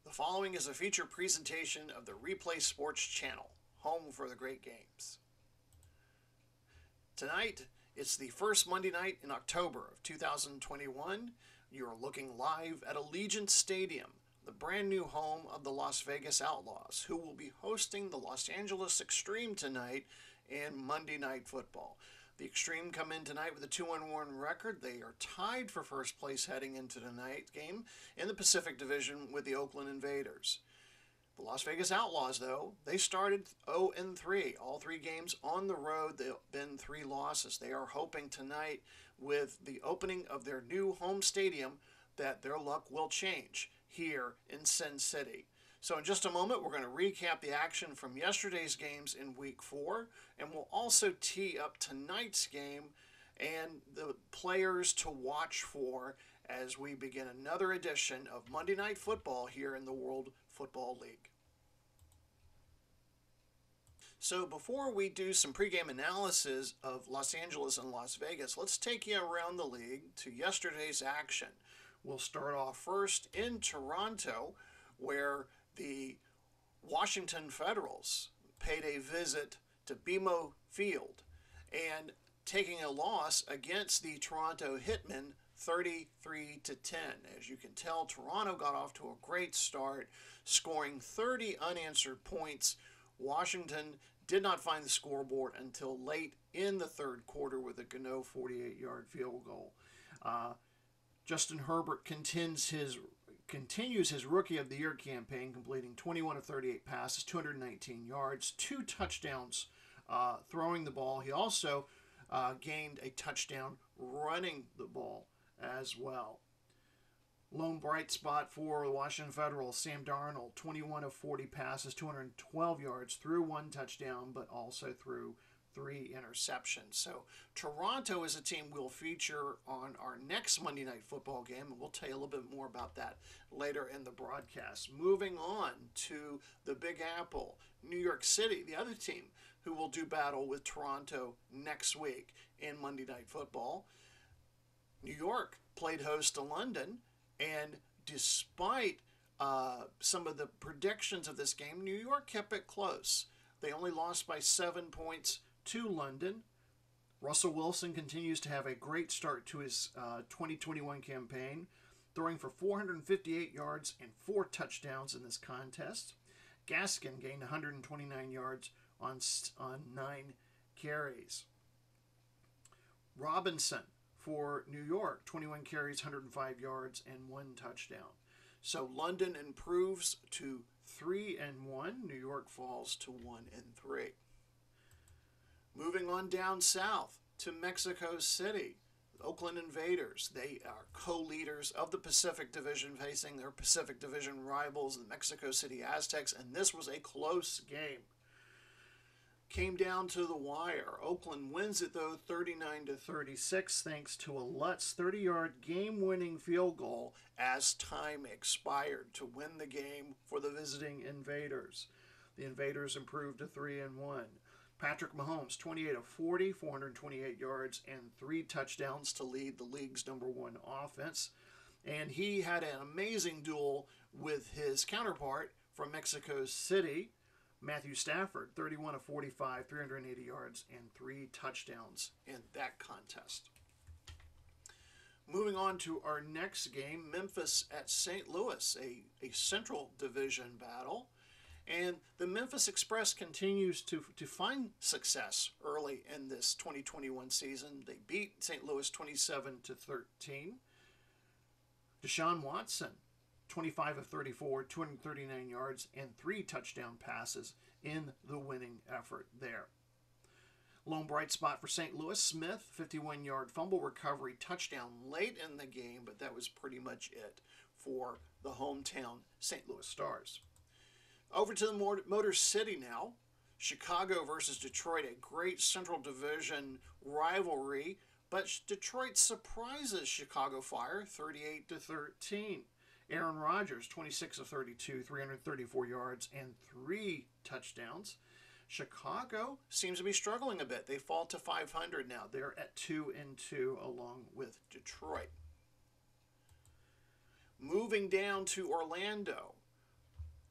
The following is a feature presentation of the Replay Sports Channel, home for the great games. Tonight, it's the first Monday night in October of 2021. You're looking live at Allegiant Stadium, the brand new home of the Las Vegas Outlaws, who will be hosting the Los Angeles Extreme tonight in Monday Night Football. The Extreme come in tonight with a 2-1 record. They are tied for first place heading into tonight's game in the Pacific Division with the Oakland Invaders. The Las Vegas Outlaws, though, they started 0-3. All three games on the road, they've been 3 losses. They are hoping tonight, with the opening of their new home stadium, that their luck will change here in Sin City. So in just a moment, we're going to recap the action from yesterday's games in Week 4, and we'll also tee up tonight's game and the players to watch for as we begin another edition of Monday Night Football here in the World Football League. So before we do some pregame analysis of Los Angeles and Las Vegas, let's take you around the league to yesterday's action. We'll start off first in Toronto, where the Washington Federals paid a visit to BMO Field and taking a loss against the Toronto Hitmen 33-10. As you can tell, Toronto got off to a great start, scoring 30 unanswered points. Washington did not find the scoreboard until late in the third quarter with a Gano 48-yard field goal. Justin Herbert continues his Rookie of the Year campaign, completing 21 of 38 passes, 219 yards, 2 touchdowns throwing the ball. He also gained a touchdown running the ball as well. Lone bright spot for the Washington Federals, Sam Darnold, 21 of 40 passes, 212 yards, threw 1 touchdown, but also threw 3 interceptions. So Toronto is a team we'll feature on our next Monday Night Football game, and we'll tell you a little bit more about that later in the broadcast. Moving on to the Big Apple, New York City, the other team who will do battle with Toronto next week in Monday Night Football. New York played host to London, and despite some of the predictions of this game, New York kept it close. They only lost by 7 points to London. Russell Wilson continues to have a great start to his 2021 campaign, throwing for 458 yards and 4 touchdowns in this contest. Gaskin gained 129 yards on 9 carries. Robinson for New York, 21 carries, 105 yards, and 1 touchdown. So London improves to 3-1. New York falls to 1-3. Moving on down south to Mexico City, the Oakland Invaders. They are co-leaders of the Pacific Division, facing their Pacific Division rivals, the Mexico City Aztecs, and this was a close game. Came down to the wire. Oakland wins it, though, 39-36, thanks to a Lutz 30-yard game-winning field goal as time expired to win the game for the visiting Invaders. The Invaders improved to 3-1. Patrick Mahomes, 28 of 40, 428 yards, and 3 touchdowns to lead the league's #1 offense. And he had an amazing duel with his counterpart from Mexico City, Matthew Stafford, 31 of 45, 380 yards, and 3 touchdowns in that contest. Moving on to our next game, Memphis at St. Louis, a Central Division battle. And the Memphis Express continues to find success early in this 2021 season. They beat St. Louis 27-13. Deshaun Watson, 25 of 34, 239 yards, and 3 touchdown passes in the winning effort there. Lone bright spot for St. Louis, Smith, 51-yard fumble recovery touchdown late in the game, but that was pretty much it for the hometown St. Louis Stars. Over to the Motor City now. Chicago versus Detroit, a great Central Division rivalry, but Detroit surprises Chicago Fire 38-13. Aaron Rodgers, 26 of 32, 334 yards, and 3 touchdowns. Chicago seems to be struggling a bit. They fall to 500 now. They're at 2-2 along with Detroit. Moving down to Orlando,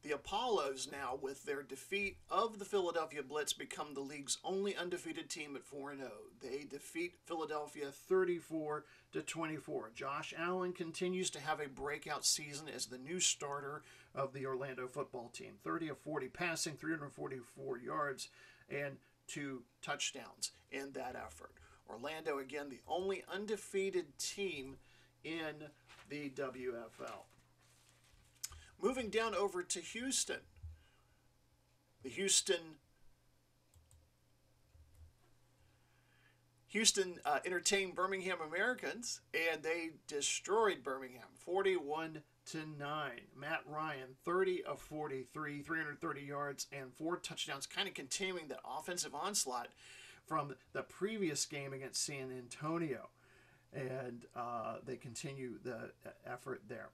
The Apollos now, with their defeat of the Philadelphia Blitz, become the league's only undefeated team at 4-0. They defeat Philadelphia 34-24. Josh Allen continues to have a breakout season as the new starter of the Orlando football team. 30 of 40 passing, 344 yards, and 2 touchdowns in that effort. Orlando, again, the only undefeated team in the WFL. Moving down over to Houston. The Houston entertained Birmingham Americans, and they destroyed Birmingham 41-9. Matt Ryan, 30 of 43, 330 yards, and 4 touchdowns, kind of continuing that offensive onslaught from the previous game against San Antonio. And they continue the effort there.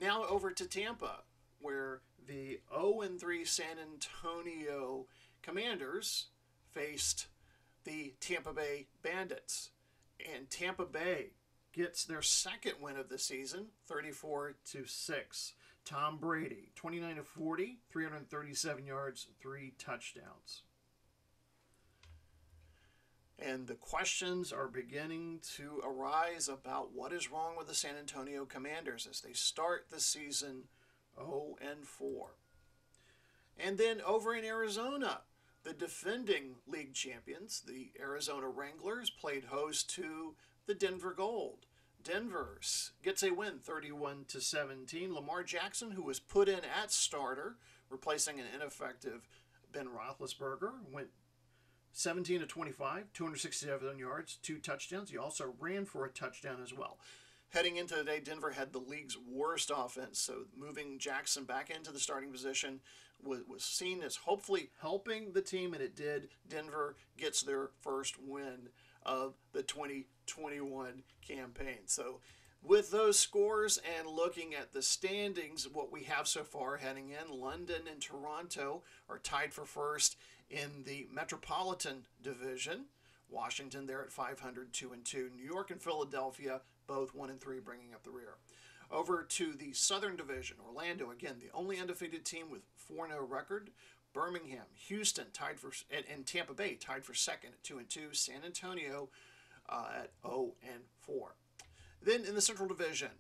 Now over to Tampa, where the 0-3 San Antonio Commanders faced the Tampa Bay Bandits. And Tampa Bay gets their second win of the season, 34-6. Tom Brady, 29 of 40, 337 yards, 3 touchdowns. And the questions are beginning to arise about what is wrong with the San Antonio Commanders as they start the season 0-4. And then over in Arizona, the defending league champions, the Arizona Wranglers, played host to the Denver Gold. Denver gets a win, 31-17. Lamar Jackson, who was put in at starter, replacing an ineffective Ben Roethlisberger, went 17 of 25, 267 yards, 2 touchdowns. He also ran for a touchdown as well. Heading into the day, Denver had the league's worst offense, so moving Jackson back into the starting position was seen as hopefully helping the team, and it did. Denver gets their first win of the 2021 campaign. So with those scores and looking at the standings, what we have so far heading in, London and Toronto are tied for first in the Metropolitan Division. Washington there at 500, 2-2. New York and Philadelphia both 1-3, bringing up the rear. Over to the Southern Division, Orlando, again, the only undefeated team with 4-0 record. Birmingham, Houston tied for, and Tampa Bay tied for second at 2-2. San Antonio at 0-4. Then in the Central Division,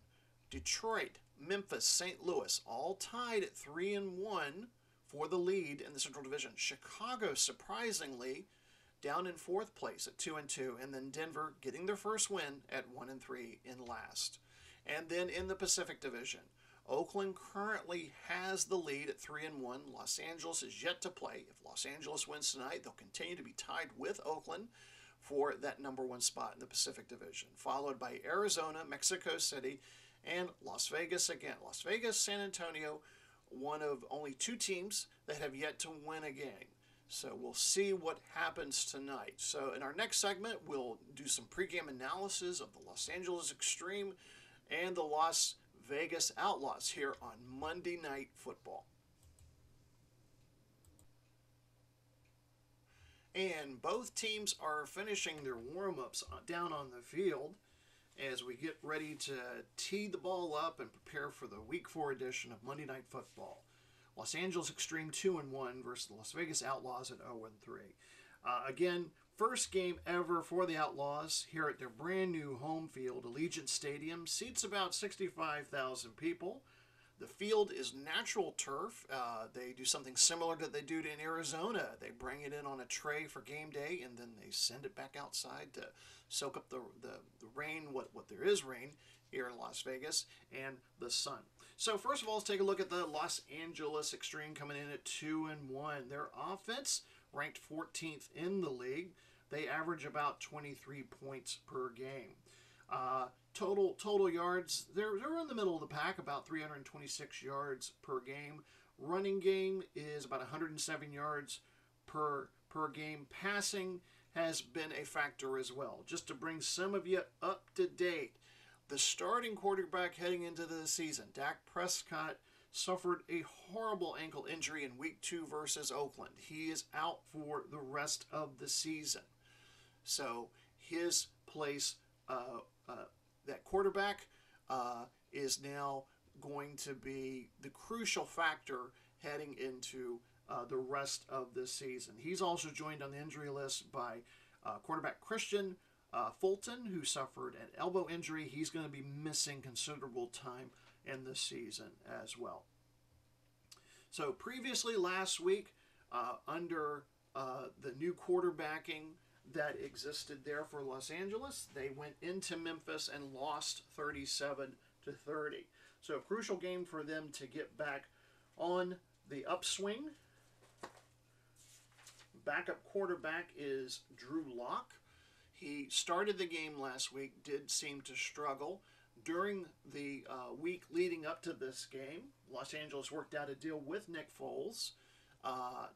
Detroit, Memphis, St. Louis, all tied at 3-1 for the lead in the Central Division. Chicago, surprisingly, down in 4th place at 2-2, and then Denver getting their first win at 1-3 in last. And then in the Pacific Division, Oakland currently has the lead at 3-1. Los Angeles is yet to play. If Los Angeles wins tonight, they'll continue to be tied with Oakland for that number 1 spot in the Pacific Division, followed by Arizona, Mexico City, and Las Vegas again. Las Vegas, San Antonio, one of only 2 teams that have yet to win a game. So we'll see what happens tonight. So in our next segment, we'll do some pregame analysis of the Los Angeles Extreme and the Las Vegas Outlaws here on Monday Night Football. And both teams are finishing their warm-ups down on the field as we get ready to tee the ball up and prepare for the Week 4 edition of Monday Night Football. Los Angeles Extreme 2-1 versus the Las Vegas Outlaws at 0-3. Again, first game ever for the Outlaws here at their brand new home field, Allegiant Stadium. Seats about 65,000 people. The field is natural turf. They do something similar to they do in Arizona. They bring it in on a tray for game day, and then they send it back outside to soak up the rain, what there is rain here in Las Vegas, and the sun. So first of all, let's take a look at the Los Angeles Extreme coming in at 2-1. Their offense ranked 14th in the league. They average about 23 points per game. Total yards, they're in the middle of the pack, about 326 yards per game. Running game is about 107 yards per game. Passing has been a factor as well. Just to bring some of you up to date, the starting quarterback heading into the season, Dak Prescott, suffered a horrible ankle injury in Week 2 versus Oakland. He is out for the rest of the season. So his place, that quarterback, is now going to be the crucial factor heading into the rest of this season. He's also joined on the injury list by quarterback Christian Fulton, who suffered an elbow injury. He's going to be missing considerable time in this season as well. So previously last week, under the new quarterbacking that existed there for Los Angeles, they went into Memphis and lost 37-30. So a crucial game for them to get back on the upswing. Backup quarterback is Drew Locke. He started the game last week, did seem to struggle. During the week leading up to this game, Los Angeles worked out a deal with Nick Foles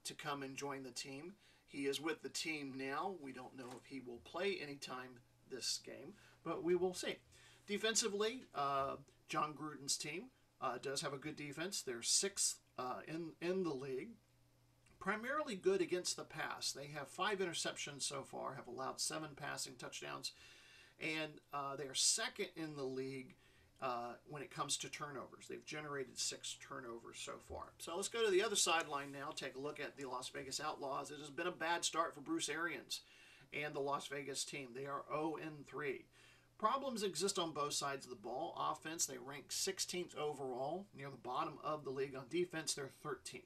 to come and join the team. He is with the team now. We don't know if he will play anytime this game, but we will see. Defensively, John Gruden's team does have a good defense. They're sixth in the league. Primarily good against the pass. They have 5 interceptions so far, have allowed 7 passing touchdowns, and they are second in the league when it comes to turnovers. They've generated 6 turnovers so far. So let's go to the other sideline now, take a look at the Las Vegas Outlaws. It has been a bad start for Bruce Arians and the Las Vegas team. They are 0-3. Problems exist on both sides of the ball. Offense, they rank 16th overall, near the bottom of the league. On defense, they're 13th.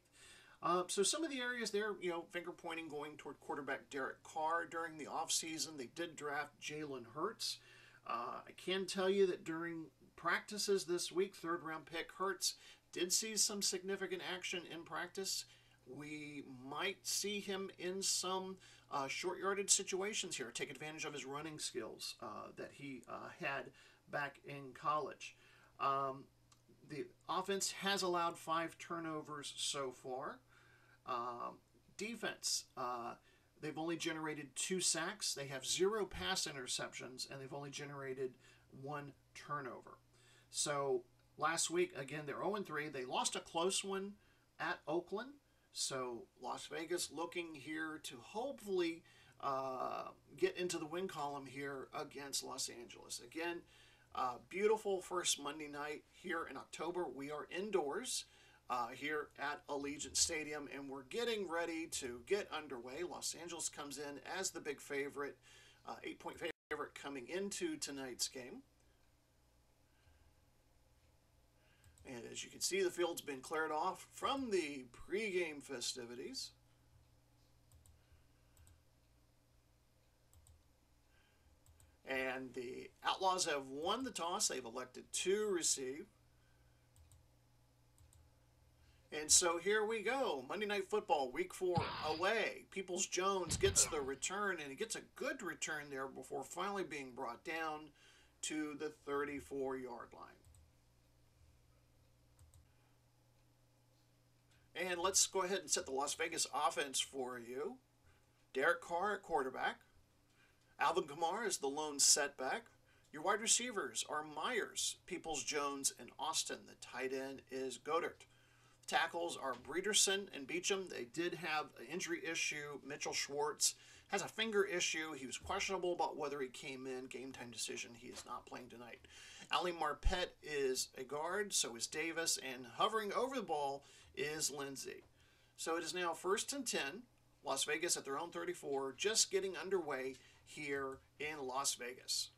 So some of the areas there, finger pointing going toward quarterback Derek Carr. During the offseason, they did draft Jalen Hurts. I can tell you that during practices this week, 3rd-round pick Hurts did see some significant action in practice. We might see him in some short-yardage situations here, take advantage of his running skills that he had back in college. The offense has allowed 5 turnovers so far. Defense, they've only generated 2 sacks. They have 0 pass interceptions, and they've only generated 1 turnover. So last week, again, they're 0-3. They lost a close one at Oakland. So Las Vegas looking here to hopefully get into the win column here against Los Angeles. Again, beautiful first Monday night here in October. We are indoors here at Allegiant Stadium, and we're getting ready to get underway. Los Angeles comes in as the big favorite, 8-point favorite coming into tonight's game. And as you can see, the field's been cleared off from the pregame festivities. And the Outlaws have won the toss. They've elected to receive. And so here we go. Monday Night Football, Week 4 away. Peoples-Jones gets the return, and he gets a good return there before finally being brought down to the 34-yard line. And let's go ahead and set the Las Vegas offense for you. Derek Carr at quarterback. Alvin Kamara is the lone setback. Your wide receivers are Myers, Peoples-Jones, and Austin. The tight end is Goddard. Tackles are Breederson and Beecham. They did have an injury issue. Mitchell Schwartz has a finger issue. He was questionable about whether he came in. Game time decision. He is not playing tonight. Ali Marpet is a guard. So is Davis. And hovering over the ball is Lindsay. So it is now 1st and 10. Las Vegas at their own 34. Just getting underway here in Las Vegas.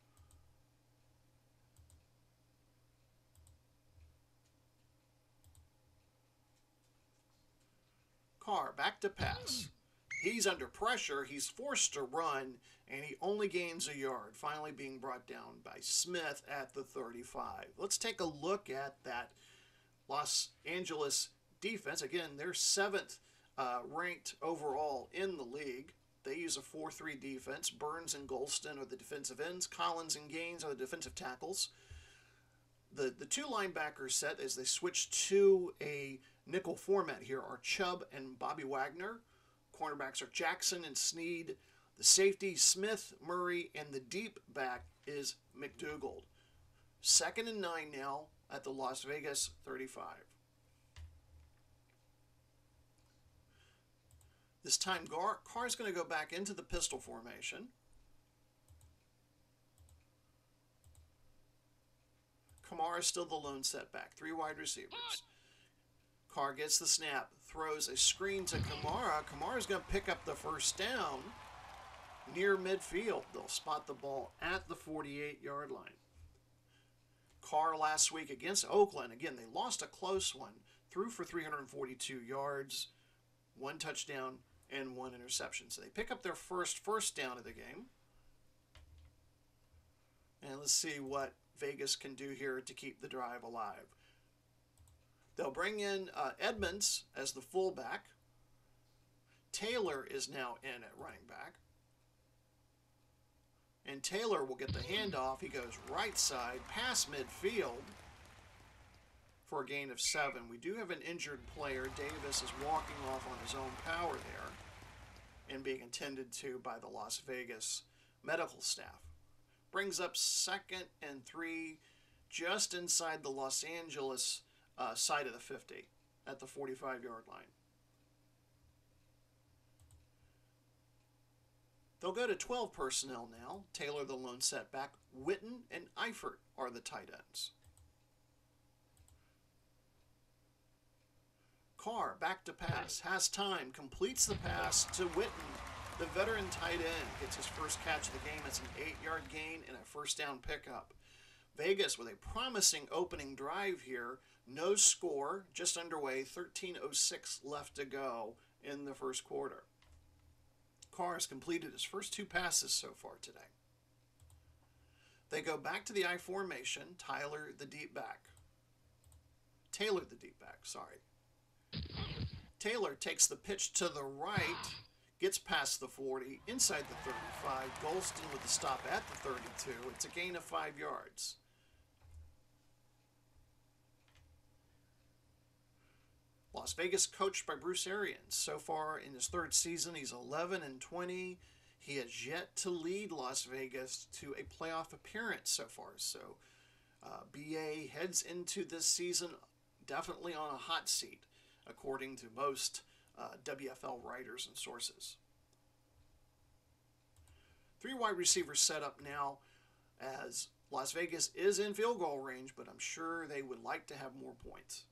Carr back to pass. He's under pressure. He's forced to run, and he only gains a yard, finally being brought down by Smith at the 35. Let's take a look at that Los Angeles defense. Again, they're 7th ranked overall in the league. They use a 4-3 defense. Burns and Golston are the defensive ends. Collins and Gaines are the defensive tackles. The 2 linebacker set, as they switch to a nickel format here, are Chubb and Bobby Wagner. Cornerbacks are Jackson and Sneed. The safety, Smith, Murray, and the deep back is McDougald. 2nd and 9 now at the Las Vegas 35. This time, Carr's going to go back into the pistol formation. Kamara still the lone setback. 3 wide receivers. Carr gets the snap, throws a screen to Kamara. Kamara's going to pick up the first down near midfield. They'll spot the ball at the 48-yard line. Carr last week against Oakland, again, they lost a close one, threw for 342 yards, 1 touchdown, and 1 interception. So they pick up their first down of the game. And let's see what Vegas can do here to keep the drive alive. They'll bring in Edmonds as the fullback. Taylor is now in at running back. And Taylor will get the handoff. He goes right side, past midfield for a gain of 7. We do have an injured player. Davis is walking off on his own power there and being attended to by the Las Vegas medical staff. Brings up 2nd and 3 just inside the Los Angeles side of the 50 at the 45-yard line. They'll go to 12 personnel now. Taylor the lone setback. Witten and Eifert are the tight ends. Carr back to pass. Has time. Completes the pass to Witten. The veteran tight end gets his first catch of the game. It's an 8-yard gain and a first down pickup. Vegas with a promising opening drive here. No score. Just underway. 13:06 left to go in the first quarter. Carr has completed his first 2 passes so far today. They go back to the I formation. Taylor the deep back, sorry. Taylor takes the pitch to the right, gets past the 40, inside the 35. Golston with the stop at the 32. It's a gain of 5 yards. Las Vegas coached by Bruce Arians. So far in his 3rd season, he's 11-20. He has yet to lead Las Vegas to a playoff appearance so far. So BA heads into this season definitely on a hot seat, according to most WFL writers and sources. 3 wide receivers set up now as Las Vegas is in field goal range, but I'm sure they would like to have more points.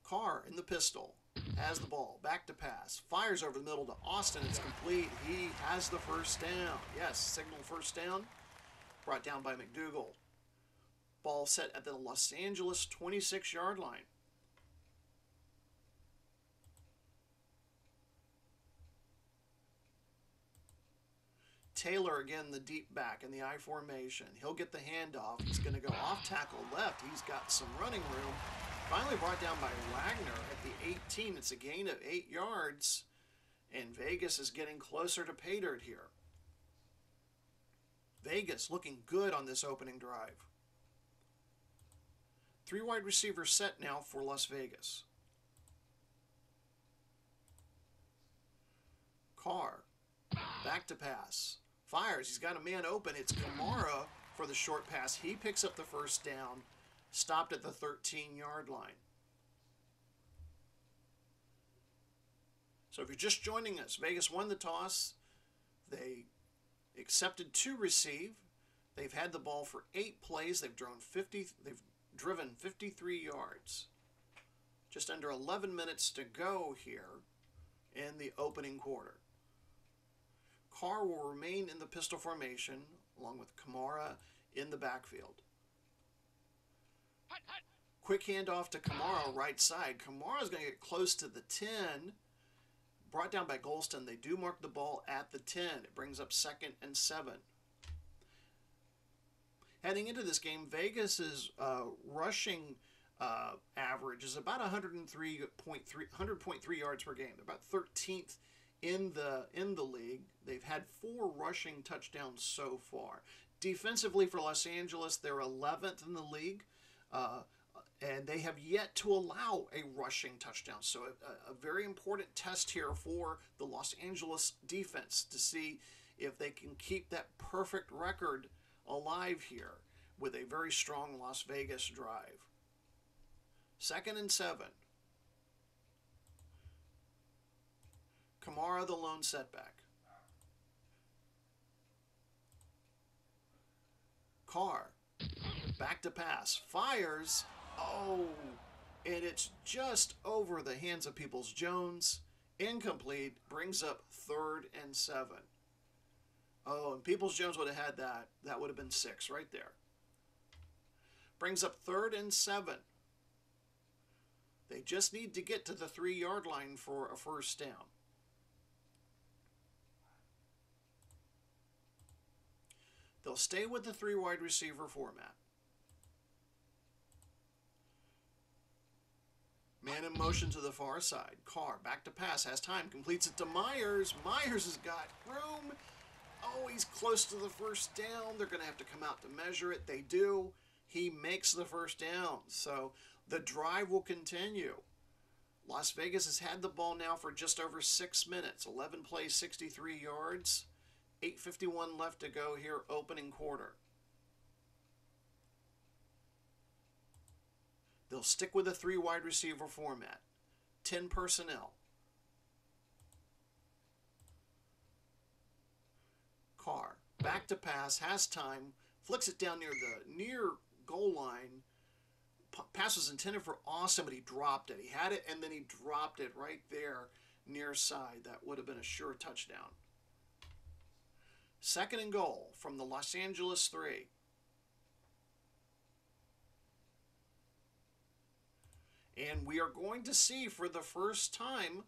Carr in the pistol, has the ball, back to pass, fires over the middle to Austin, it's complete, he has the first down. Yes, signal first down, brought down by McDougal. Ball set at the Los Angeles 26-yard line. Taylor again, the deep back in the I formation. He'll get the handoff. He's going to go off tackle left. He's got some running room. Finally brought down by Wagner at the 18. It's a gain of 8 yards, and Vegas is getting closer to pay dirt here. Vegas looking good on this opening drive. 3 wide receivers set now for Las Vegas. Carr, back to pass. Fires, he's got a man open. It's Kamara for the short pass. He picks up the first down, stopped at the 13-yard line. So if you're just joining us, Vegas won the toss. They accepted to receive. They've had the ball for 8 plays. They've driven 53 yards. Just under 11 minutes to go here in the opening quarter. Carr will remain in the pistol formation along with Kamara in the backfield. Quick handoff to Kamara, right side. Kamara is going to get close to the 10. Brought down by Golston. They do mark the ball at the 10. It brings up 2nd and 7. Heading into this game, Vegas's rushing average is about 100.3 yards per game. They're about 13th in the league. They've had 4 rushing touchdowns so far. Defensively for Los Angeles, they're 11th in the league, and they have yet to allow a rushing touchdown. So a very important test here for the Los Angeles defense to see if they can keep that perfect record alive here with a very strong Las Vegas drive. 2nd and 7. Kamara the lone setback. Carr, back to pass, fires. Oh, and it's just over the hands of Peoples-Jones. Incomplete, brings up 3rd and 7. Oh, and Peoples-Jones would have had that. That would have been 6 right there. Brings up 3rd and 7. They just need to get to the 3-yard line for a first down. They'll stay with the 3 wide receiver format. Man in motion to the far side. Carr, back to pass, has time, completes it to Myers. Myers has got room. Oh, he's close to the first down. They're going to have to come out to measure it. They do. He makes the first down. So the drive will continue. Las Vegas has had the ball now for just over 6 minutes. 11 plays, 63 yards. 8:51 left to go here, opening quarter. They'll stick with a 3 wide receiver format. 10 personnel. Carr, back to pass, has time, flicks it down near goal line. Pass was intended for Austin, but he dropped it. He had it, and then he dropped it right there near side. That would have been a sure touchdown. 2nd and goal from the Los Angeles 3. And we are going to see for the first time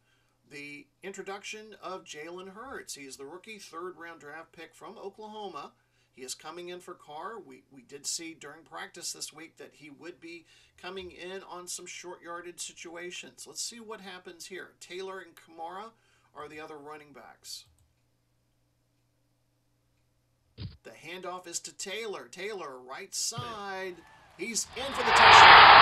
the introduction of Jalen Hurts. He is the rookie 3rd-round draft pick from Oklahoma. He is coming in for Carr. We did see during practice this week that he would be coming in on some short-yardage situations. Let's see what happens here. Taylor and Kamara are the other running backs. The handoff is to Taylor. Taylor, right side. He's in for the touchdown.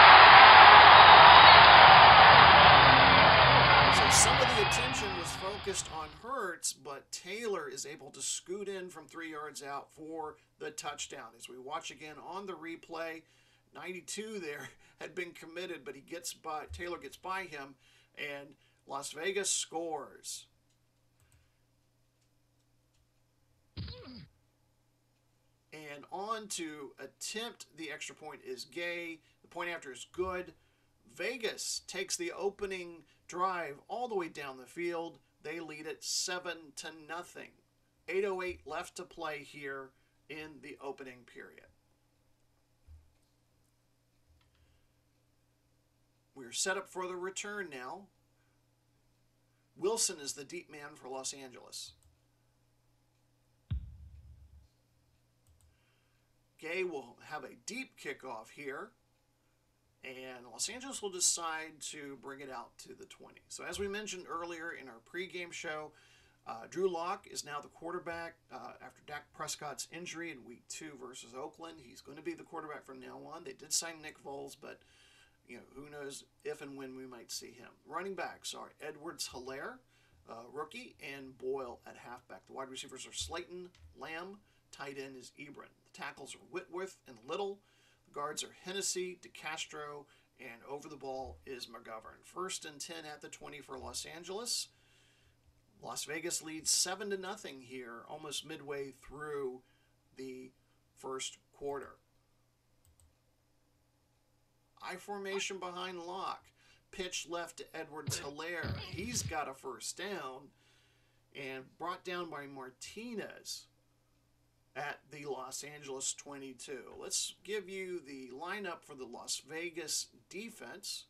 So some of the attention was focused on Hurts, but Taylor is able to scoot in from 3 yards out for the touchdown. As we watch again on the replay, 92 there had been committed, but Taylor gets by him, and Las Vegas scores. And on to attempt the extra point is Gay. The point after is good. Vegas takes the opening drive all the way down the field. They lead it 7-0. 8:08 left to play here in the opening period. We're set up for the return now. Wilson is the deep man for Los Angeles. Gay will have a deep kickoff here, and Los Angeles will decide to bring it out to the 20. So as we mentioned earlier in our pregame show, Drew Locke is now the quarterback after Dak Prescott's injury in Week 2 versus Oakland. He's going to be the quarterback from now on. They did sign Nick Foles, but who knows if and when we might see him. Running backs are Edwards-Helaire, rookie, and Boyle at halfback. The wide receivers are Slayton, Lamb. Tight end is Ebron. The tackles are Whitworth and Little. The guards are Hennessy, DeCastro, and over the ball is McGovern. 1st and 10 at the 20 for Los Angeles. Las Vegas leads 7-0 here, almost midway through the first quarter. I formation behind Locke. Pitch left to Edwards-Helaire. He's got a first down and brought down by Martinez at the Los Angeles 22. Let's give you the lineup for the Las Vegas defense.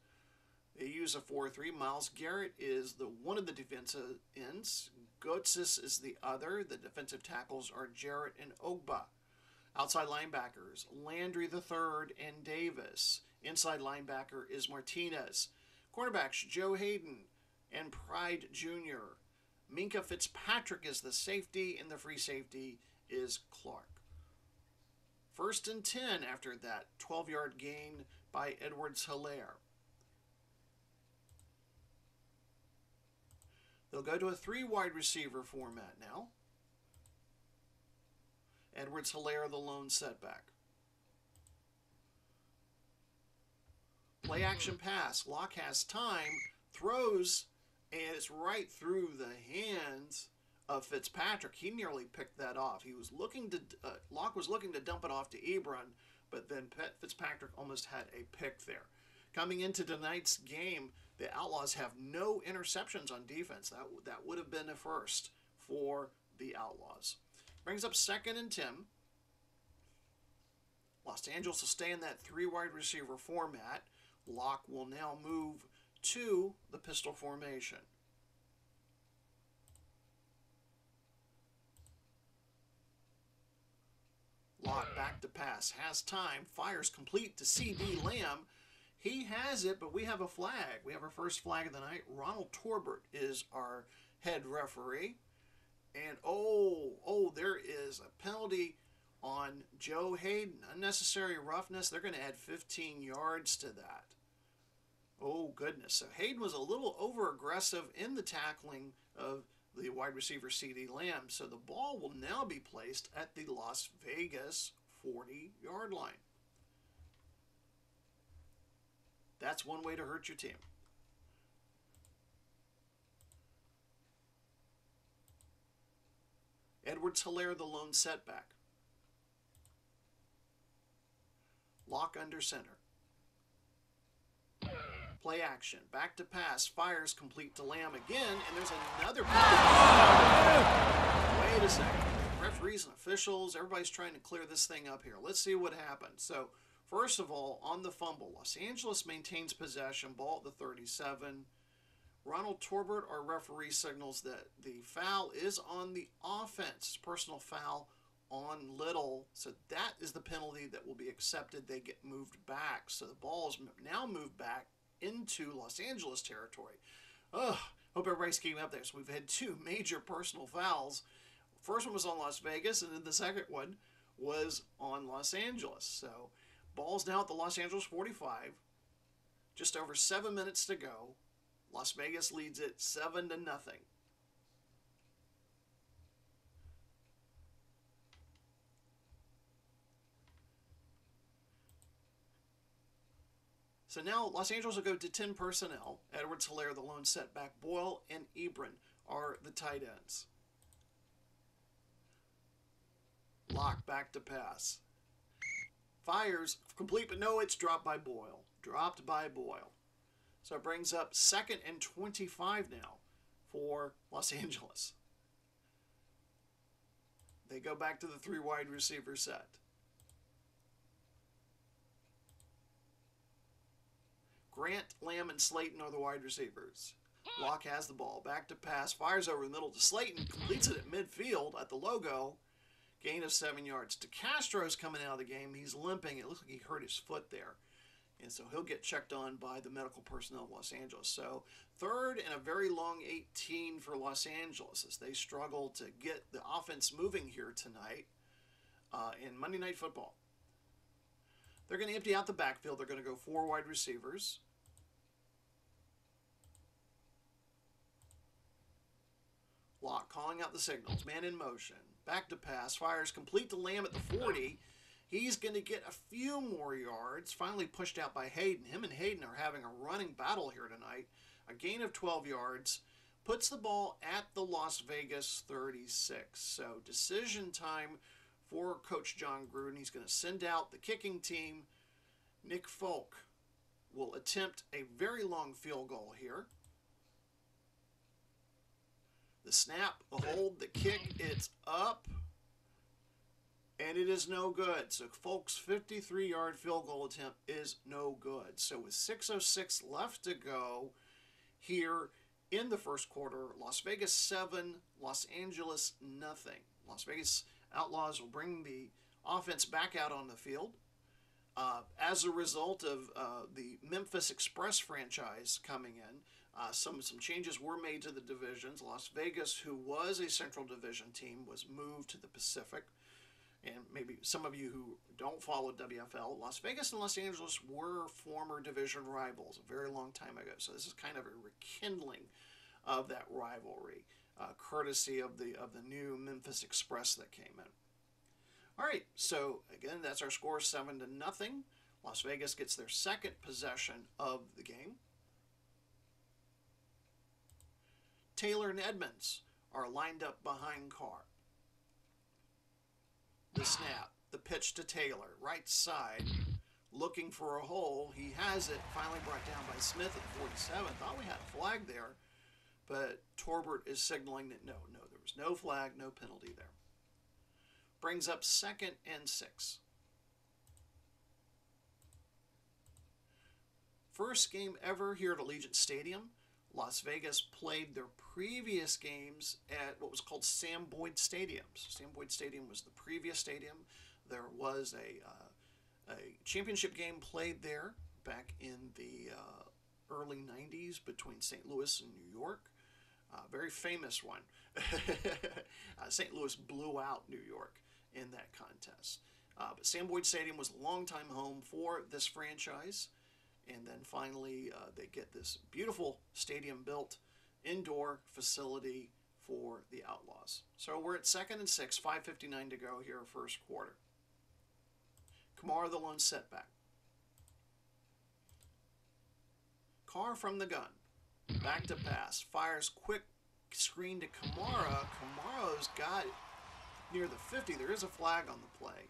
They use a 4-3. Myles Garrett is one of the defensive ends. Gotsis is the other. The defensive tackles are Jarrett and Ogba. Outside linebackers, Landry III and Davis. Inside linebacker is Martinez. Cornerbacks, Joe Hayden and Pride Jr. Minka Fitzpatrick is the safety, and the free safety is Clark. 1st and 10 after that 12-yard gain by Edwards-Helaire. They'll go to a 3 wide receiver format now. Edwards-Helaire the lone setback. Play action pass. Locke has time, throws, and it's right through the hands of Fitzpatrick. He nearly picked that off. He was looking to Locke was looking to dump it off to Ebron, but then Fitzpatrick almost had a pick there. Coming into tonight's game, the Outlaws have no interceptions on defense. That would have been a first for the Outlaws. Brings up 2nd and 10. Los Angeles will stay in that 3 wide receiver format. Locke will now move to the pistol formation. Locke back to pass, has time, fires complete to C.D. Lamb. He has it, but we have a flag. We have our first flag of the night. Ronald Torbert is our head referee. And there is a penalty on Joe Hayden. Unnecessary roughness. They're going to add 15 yards to that. Oh, goodness. So Hayden was a little over-aggressive in the tackling of the wide receiver C.D. Lamb. So the ball will now be placed at the Las Vegas 40-yard line. That's one way to hurt your team. Edwards-Hilaire, the lone setback. Locke under center. Play action. Back to pass. Fires complete to Lamb again. And there's another penalty. Wait a second. Referees and officials, everybody's trying to clear this thing up here. Let's see what happened. So, first of all, on the fumble, Los Angeles maintains possession. Ball at the 37. Ronald Torbert, our referee, signals that the foul is on the offense. Personal foul on Little. So that is the penalty that will be accepted. They get moved back. So the ball is now moved back into Los Angeles territory. Hope everybody's keeping up there. So we've had 2 major personal fouls. First one was on Las Vegas, and then the second one was on Los Angeles. So ball's now at the Los Angeles 45. Just over 7 minutes to go. Las Vegas leads it 7-0. So now Los Angeles will go to 10 personnel. Edwards-Hilaire, the lone setback. Boyle and Ebron are the tight ends. Locke back to pass. Fires complete, but no, it's dropped by Boyle. Dropped by Boyle. So it brings up 2nd and 25 now for Los Angeles. They go back to the 3 wide receiver set. Grant, Lamb, and Slayton are the wide receivers. Locke has the ball. Back to pass. Fires over the middle to Slayton. Completes it at midfield at the logo. Gain of 7 yards. DeCastro's coming out of the game. He's limping. It looks like he hurt his foot there. And so he'll get checked on by the medical personnel of Los Angeles. So 3rd and a very long 18 for Los Angeles as they struggle to get the offense moving here tonight in Monday Night Football. They're going to empty out the backfield. They're going to go 4 wide receivers. Locke calling out the signals. Man in motion. Back to pass. Fires complete to Lamb at the 40. He's going to get a few more yards. Finally pushed out by Hayden. Him and Hayden are having a running battle here tonight. A gain of 12 yards. Puts the ball at the Las Vegas 36. So decision time for Coach John Gruden. He's going to send out the kicking team. Nick Folk will attempt a very long field goal here. The snap, the hold, the kick, it's up. And it is no good. So Folk's 53-yard field goal attempt is no good. So with 6:06 left to go here in the first quarter, Las Vegas 7, Los Angeles nothing. Las Vegas Outlaws will bring the offense back out on the field. As a result of the Memphis Express franchise coming in, some changes were made to the divisions. Las Vegas, who was a Central Division team, was moved to the Pacific. And maybe some of you who don't follow WFL, Las Vegas and Los Angeles were former division rivals a very long time ago. So this is kind of a rekindling of that rivalry, courtesy of the new Memphis Express that came in. All right, so again, that's our score, 7-0. Las Vegas gets their 2nd possession of the game. Taylor and Edmonds are lined up behind Carr. The snap, the pitch to Taylor, right side, looking for a hole. He has it, finally brought down by Smith at the 47. Thought we had a flag there, but Torbert is signaling that no, there was no flag, no penalty there. Brings up 2nd and 6. First game ever here at Allegiant Stadium. Las Vegas played their previous games at what was called Sam Boyd Stadium. So Sam Boyd Stadium was the previous stadium. There was a championship game played there back in the early 90s between St. Louis and New York. Very famous one. St. Louis blew out New York in that contest. But Sam Boyd Stadium was a longtime home for this franchise. And then finally, they get this beautiful stadium built, indoor facility for the Outlaws. So we're at 2nd and 6, 5:59 to go here, first quarter. Kamara, the lone setback. Carr from the gun. Back to pass. Fires quick screen to Kamara. Kamara's got it near the 50. There is a flag on the play.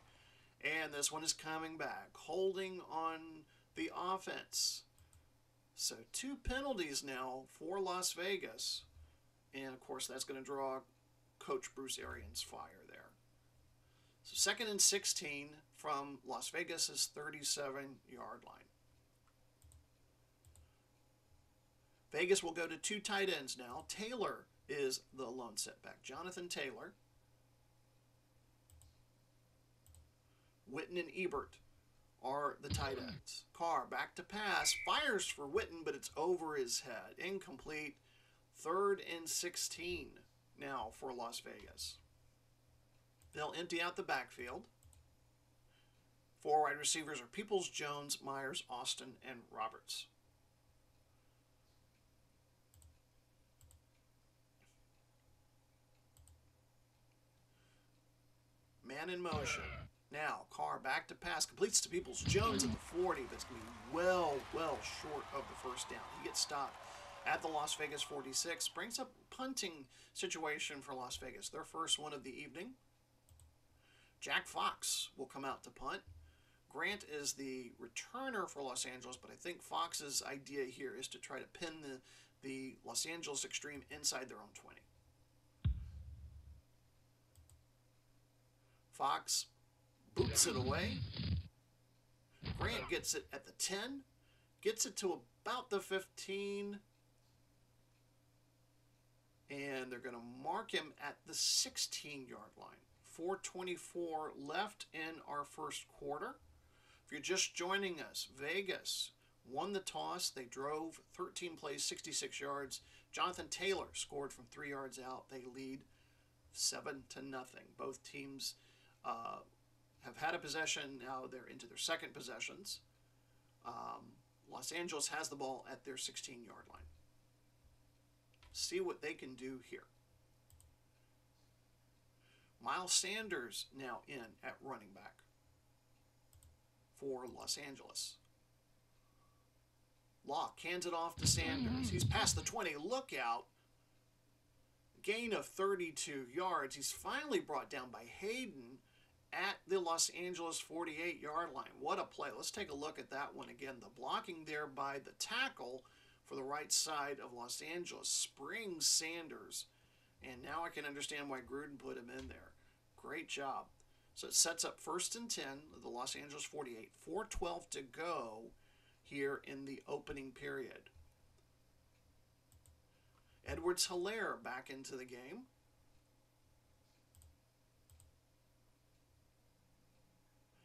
And this one is coming back. Holding on the offense. So 2 penalties now for Las Vegas. And, of course, that's going to draw Coach Bruce Arians' fire there. So 2nd and 16 from Las Vegas' 37-yard line. Vegas will go to 2 tight ends now. Taylor is the lone setback. Jonathan Taylor. Witten and Ebert are the tight ends. Carr back to pass. Fires for Witten, but it's over his head. Incomplete. 3rd and 16 now for Las Vegas. They'll empty out the backfield. 4 wide receivers are Peoples, Jones, Myers, Austin, and Roberts. Man in motion. Now, Carr back to pass. Completes to Peoples, Jones at the 40, but it's going to be well short of the first down. He gets stopped at the Las Vegas 46. Brings up a punting situation for Las Vegas. Their first one of the evening. Jack Fox will come out to punt. Grant is the returner for Los Angeles, but I think Fox's idea here is to try to pin the Los Angeles Extreme inside their own 20. Fox boots it away. Grant gets it at the 10. Gets it to about the 15. And they're going to mark him at the 16-yard line. 4:24 left in our first quarter. If you're just joining us, Vegas won the toss. They drove 13 plays, 66 yards. Jonathan Taylor scored from 3 yards out. They lead 7-0. Both teams have had a possession. Now they're into their second possessions. Los Angeles has the ball at their 16-yard line. See what they can do here. Miles Sanders now in at running back for Los Angeles. Locke hands it off to Sanders. He's past the 20. Look out. Gain of 32 yards. He's finally brought down by Hayden at the Los Angeles 48-yard line. What a play. Let's take a look at that one again. The blocking there by the tackle for the right side of Los Angeles springs Sanders. And now I can understand why Gruden put him in there. Great job. So it sets up 1st and 10, the Los Angeles 48. 4:12 to go here in the opening period. Edwards-Helaire back into the game.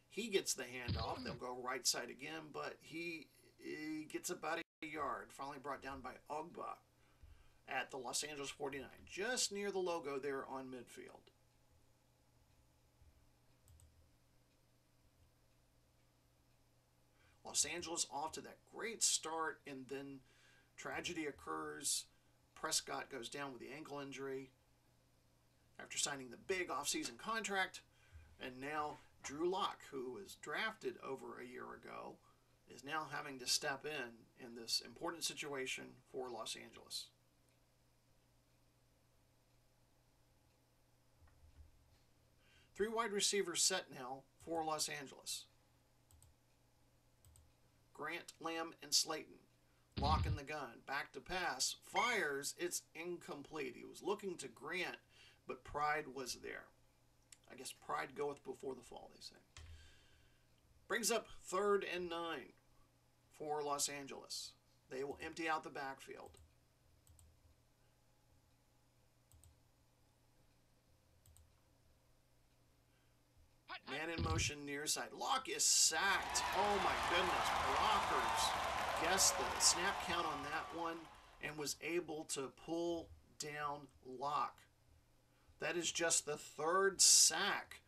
He gets the handoff. They'll go right side again, but he gets about a yard. Finally brought down by Ogba at the Los Angeles 49, just near the logo there on midfield. Los Angeles off to that great start, and then tragedy occurs. Prescott goes down with the ankle injury after signing the big offseason contract, and now Drew Locke, who was drafted over a year ago, is now having to step in this important situation for Los Angeles. Three wide receivers set now for Los Angeles. Grant, Lamb, and Slayton. Locke in the gun. Back to pass. Fires. It's incomplete. He was looking to Grant, but pride was there. I guess pride goeth before the fall, they say. Brings up 3rd and 9 for Los Angeles. They will empty out the backfield. Man in motion near side. Locke is sacked. Oh my goodness. Blockers guessed the snap count on that one and was able to pull down Locke. That is just the 3rd sack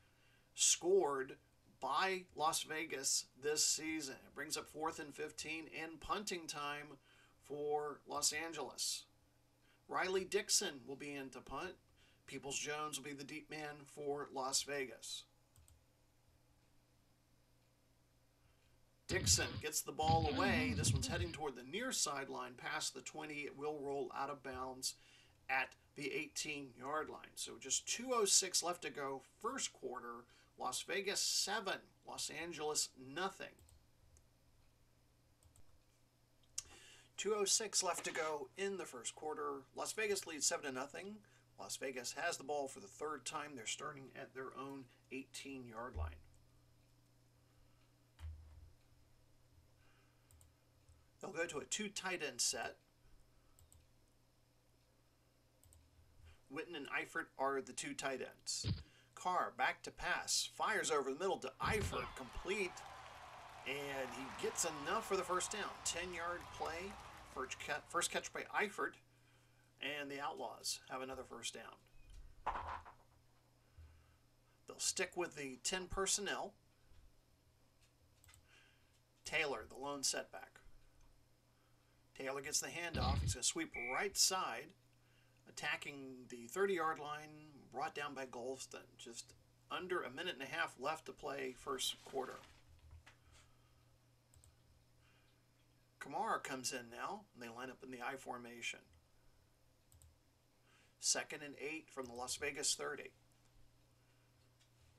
scored by Las Vegas this season. It brings up 4th and 15 and punting time for Los Angeles. Riley Dixon will be in to punt. Peoples-Jones will be the deep man for Las Vegas. Dixon gets the ball away. This one's heading toward the near sideline past the 20. It will roll out of bounds at the 18-yard line. So just 2:06 left to go. First quarter, Las Vegas 7, Los Angeles nothing. 2:06 left to go in the first quarter. Las Vegas leads 7-0. Las Vegas has the ball for the 3rd time. They're starting at their own 18-yard line. They'll go to a 2 tight end set. Witten and Eifert are the 2 tight ends. Carr back to pass. Fires over the middle to Eifert. Complete. And he gets enough for the first down. 10-yard play. First catch by Eifert. And the Outlaws have another first down. They'll stick with the 10 personnel. Taylor, the lone setback. Taylor gets the handoff. He's going to sweep right side. Attacking the 30-yard line, brought down by Golston. Just under a minute and a half left to play first quarter. Kamara comes in now, and they line up in the I formation. 2nd and 8 from the Las Vegas 30.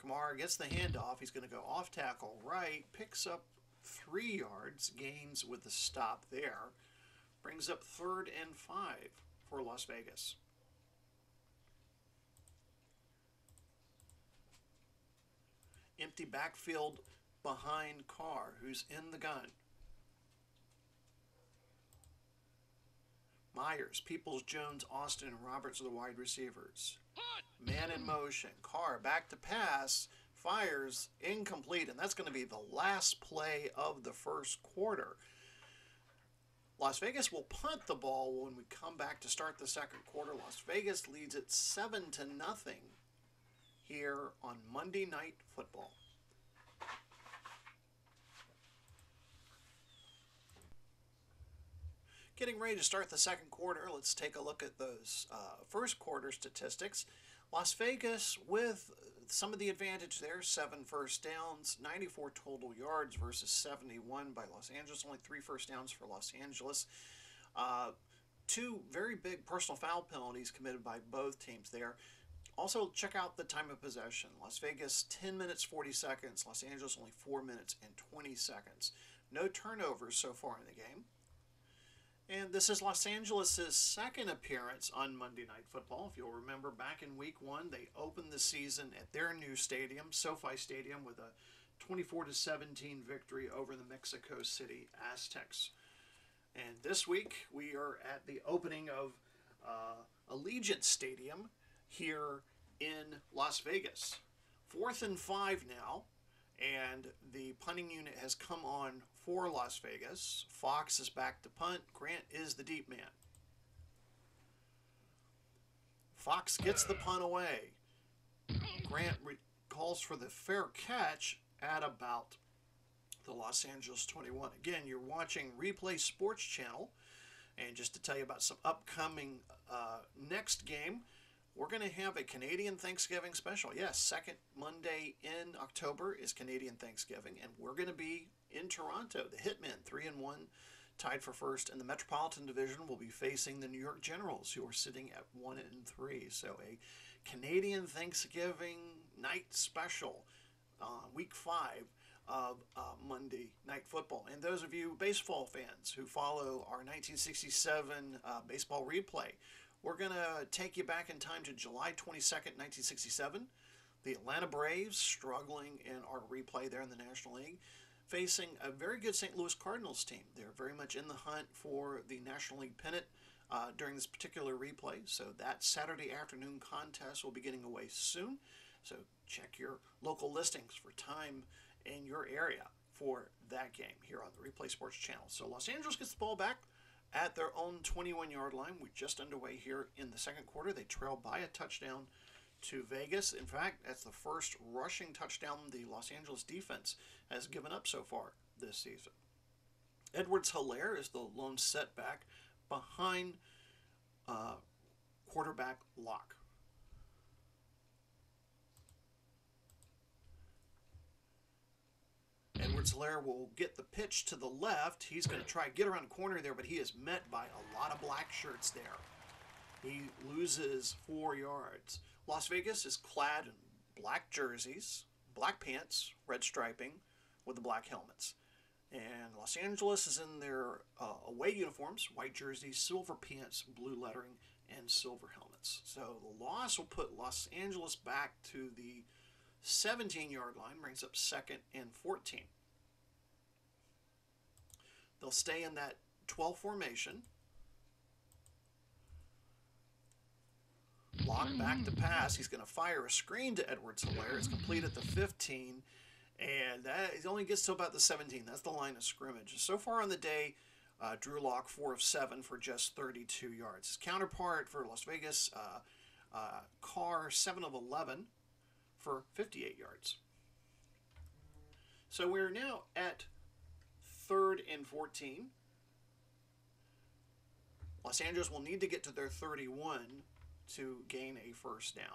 Kamara gets the handoff. He's going to go off tackle right, picks up 3 yards, gains with the stop there. Brings up 3rd and 5 for Las Vegas. Empty backfield behind Carr, who's in the gun. Myers, Peoples-Jones, Austin, and Roberts are the wide receivers. Man in motion. Carr back to pass. Fires incomplete, and that's going to be the last play of the first quarter. Las Vegas will punt the ball when we come back to start the second quarter. Las Vegas leads it 7-0 here on Monday Night Football. Getting ready to start the second quarter. Let's take a look at those first quarter statistics. Las Vegas with some of the advantage there. 7 first downs, 94 total yards versus 71 by Los Angeles. Only 3 first downs for Los Angeles. 2 very big personal foul penalties committed by both teams there. Also, check out the time of possession. Las Vegas, 10 minutes, 40 seconds. Los Angeles, only 4 minutes and 20 seconds. No turnovers so far in the game. And this is Los Angeles' second appearance on Monday Night Football. If you'll remember, back in Week 1, they opened the season at their new stadium, SoFi Stadium, with a 24-17 victory over the Mexico City Aztecs. And this week, we are at the opening of Allegiant Stadium here in Las Vegas. 4th and 5 now, and the punting unit has come on for Las Vegas. Fox is back to punt. Grant is the deep man. Fox gets the punt away. Grant calls for the fair catch at about the Los Angeles 21. Again, you're watching Replay Sports Channel. And just to tell you about some upcoming next game, we're going to have a Canadian Thanksgiving special. Yes, second Monday in October is Canadian Thanksgiving, and we're going to be in Toronto. The Hitmen, 3-1, tied for first, and the Metropolitan Division will be facing the New York Generals, who are sitting at 1-3. So a Canadian Thanksgiving night special, week 5 of Monday Night Football. And those of you baseball fans who follow our 1967 baseball replay, we're going to take you back in time to July 22nd, 1967. The Atlanta Braves, struggling in our replay there in the National League, facing a very good St. Louis Cardinals team. They're very much in the hunt for the National League pennant during this particular replay. So that Saturday afternoon contest will be getting away soon. So check your local listings for time in your area for that game here on the Replay Sports Channel. So Los Angeles gets the ball back at their own 21-yard line. We're just underway here in the second quarter. They trail by a touchdown to Vegas. In fact, that's the first rushing touchdown the Los Angeles defense has given up so far this season. Edwards-Helaire is the lone setback behind quarterback Locke. Edwards-Helaire will get the pitch to the left. He's going to try to get around the corner there, but he is met by a lot of black shirts there. He loses 4 yards. Las Vegas is clad in black jerseys, black pants, red striping, with the black helmets. And Los Angeles is in their away uniforms, white jerseys, silver pants, blue lettering, and silver helmets. So the loss will put Los Angeles back to the 17-yard line, brings up 2nd and 14. They'll stay in that 12 formation. Locke back to pass. He's going to fire a screen to Edwards-Helaire. It's complete at the 15, and it only gets to about the 17. That's the line of scrimmage. So far on the day, Drew Locke 4 of 7 for just 32 yards. His counterpart for Las Vegas, Carr 7 of 11 for 58 yards. So we're now at 3rd and 14. Los Angeles will need to get to their 31 to gain a first down.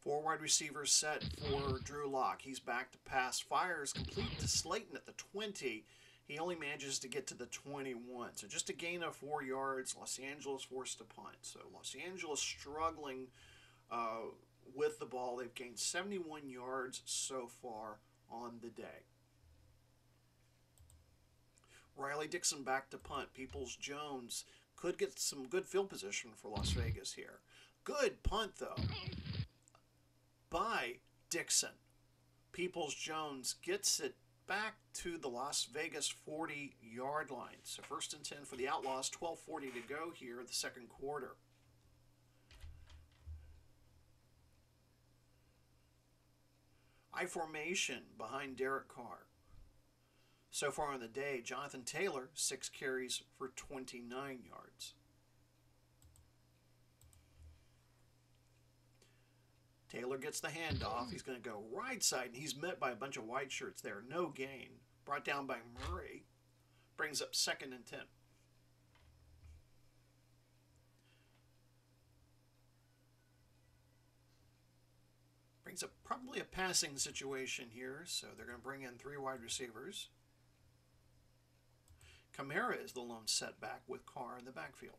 Four wide receivers set for Drew Locke. He's back to pass. Fires complete to Slayton at the 20. He only manages to get to the 21. So just a gain of 4 yards. Los Angeles forced to punt. So Los Angeles struggling with the ball. They've gained 71 yards so far on the day. Riley Dixon back to punt. Peoples-Jones could get some good field position for Las Vegas here. Good punt, though, by Dixon. Peoples-Jones gets it back to the Las Vegas 40-yard line. So 1st and 10 for the Outlaws, 12:40 to go here in the second quarter. I formation behind Derek Carr. So far on the day, Jonathan Taylor, 6 carries for 29 yards. Taylor gets the handoff. He's going to go right side, and he's met by a bunch of white shirts there. No gain. Brought down by Murray. Brings up 2nd and 10. Brings up probably a passing situation here, so they're going to bring in 3 wide receivers. Kamara is the lone setback with Carr in the backfield.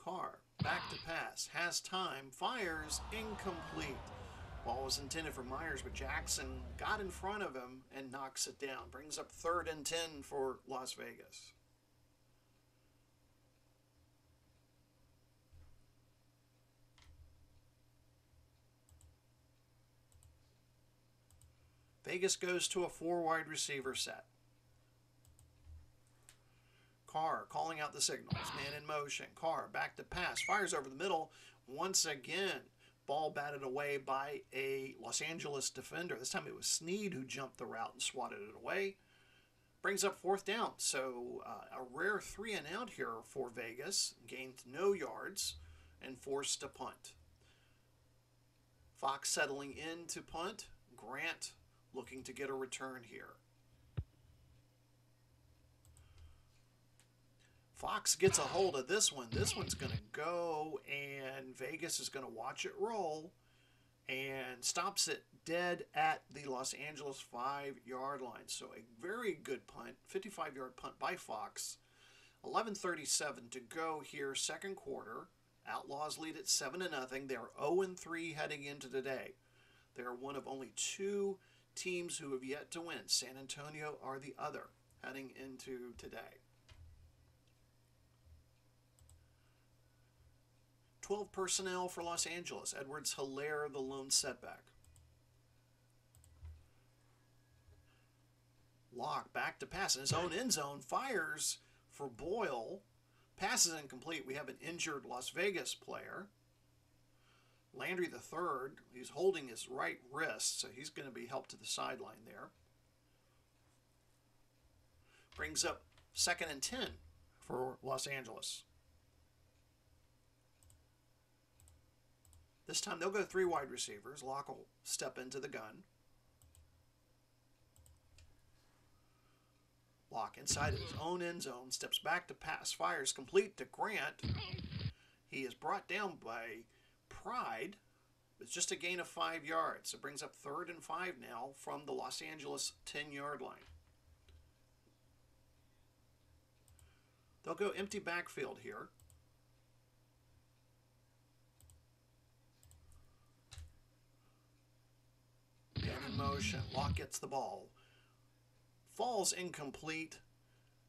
Carr, back to pass, has time, fires, incomplete. Ball was intended for Myers, but Jackson got in front of him and knocks it down. Brings up 3rd and 10 for Las Vegas. Vegas goes to a 4 wide receiver set. Carr calling out the signals. Man in motion. Carr back to pass. Fires over the middle. Once again, ball batted away by a Los Angeles defender. This time it was Snead who jumped the route and swatted it away. Brings up 4th down. So a rare 3 and out here for Vegas. Gained no yards and forced to punt. Fox settling in to punt. Grant looking to get a return here. Fox gets a hold of this one. This one's going to go, and Vegas is going to watch it roll and stops it dead at the Los Angeles 5-yard line. So a very good punt, 55-yard punt by Fox. 11:37 to go here, second quarter. Outlaws lead at 7-0. They are 0-3 heading into today. They are one of only 2 teams who have yet to win. San Antonio are the other heading into today. 12 personnel for Los Angeles. Edwards-Hilaire, the lone setback. Locke back to pass in his own end zone. Fires for Boyle. Pass is incomplete. We have an injured Las Vegas player. Landry III, he's holding his right wrist, so he's going to be helped to the sideline there. Brings up 2nd and 10 for Los Angeles. This time they'll go 3 wide receivers. Locke will step into the gun. Locke inside of his own end zone, steps back to pass, fires complete to Grant. He is brought down by Pride. It's just a gain of 5 yards. It brings up 3rd and 5 now from the Los Angeles 10-yard line. They'll go empty backfield here. Man in motion. Locke gets the ball. Falls incomplete,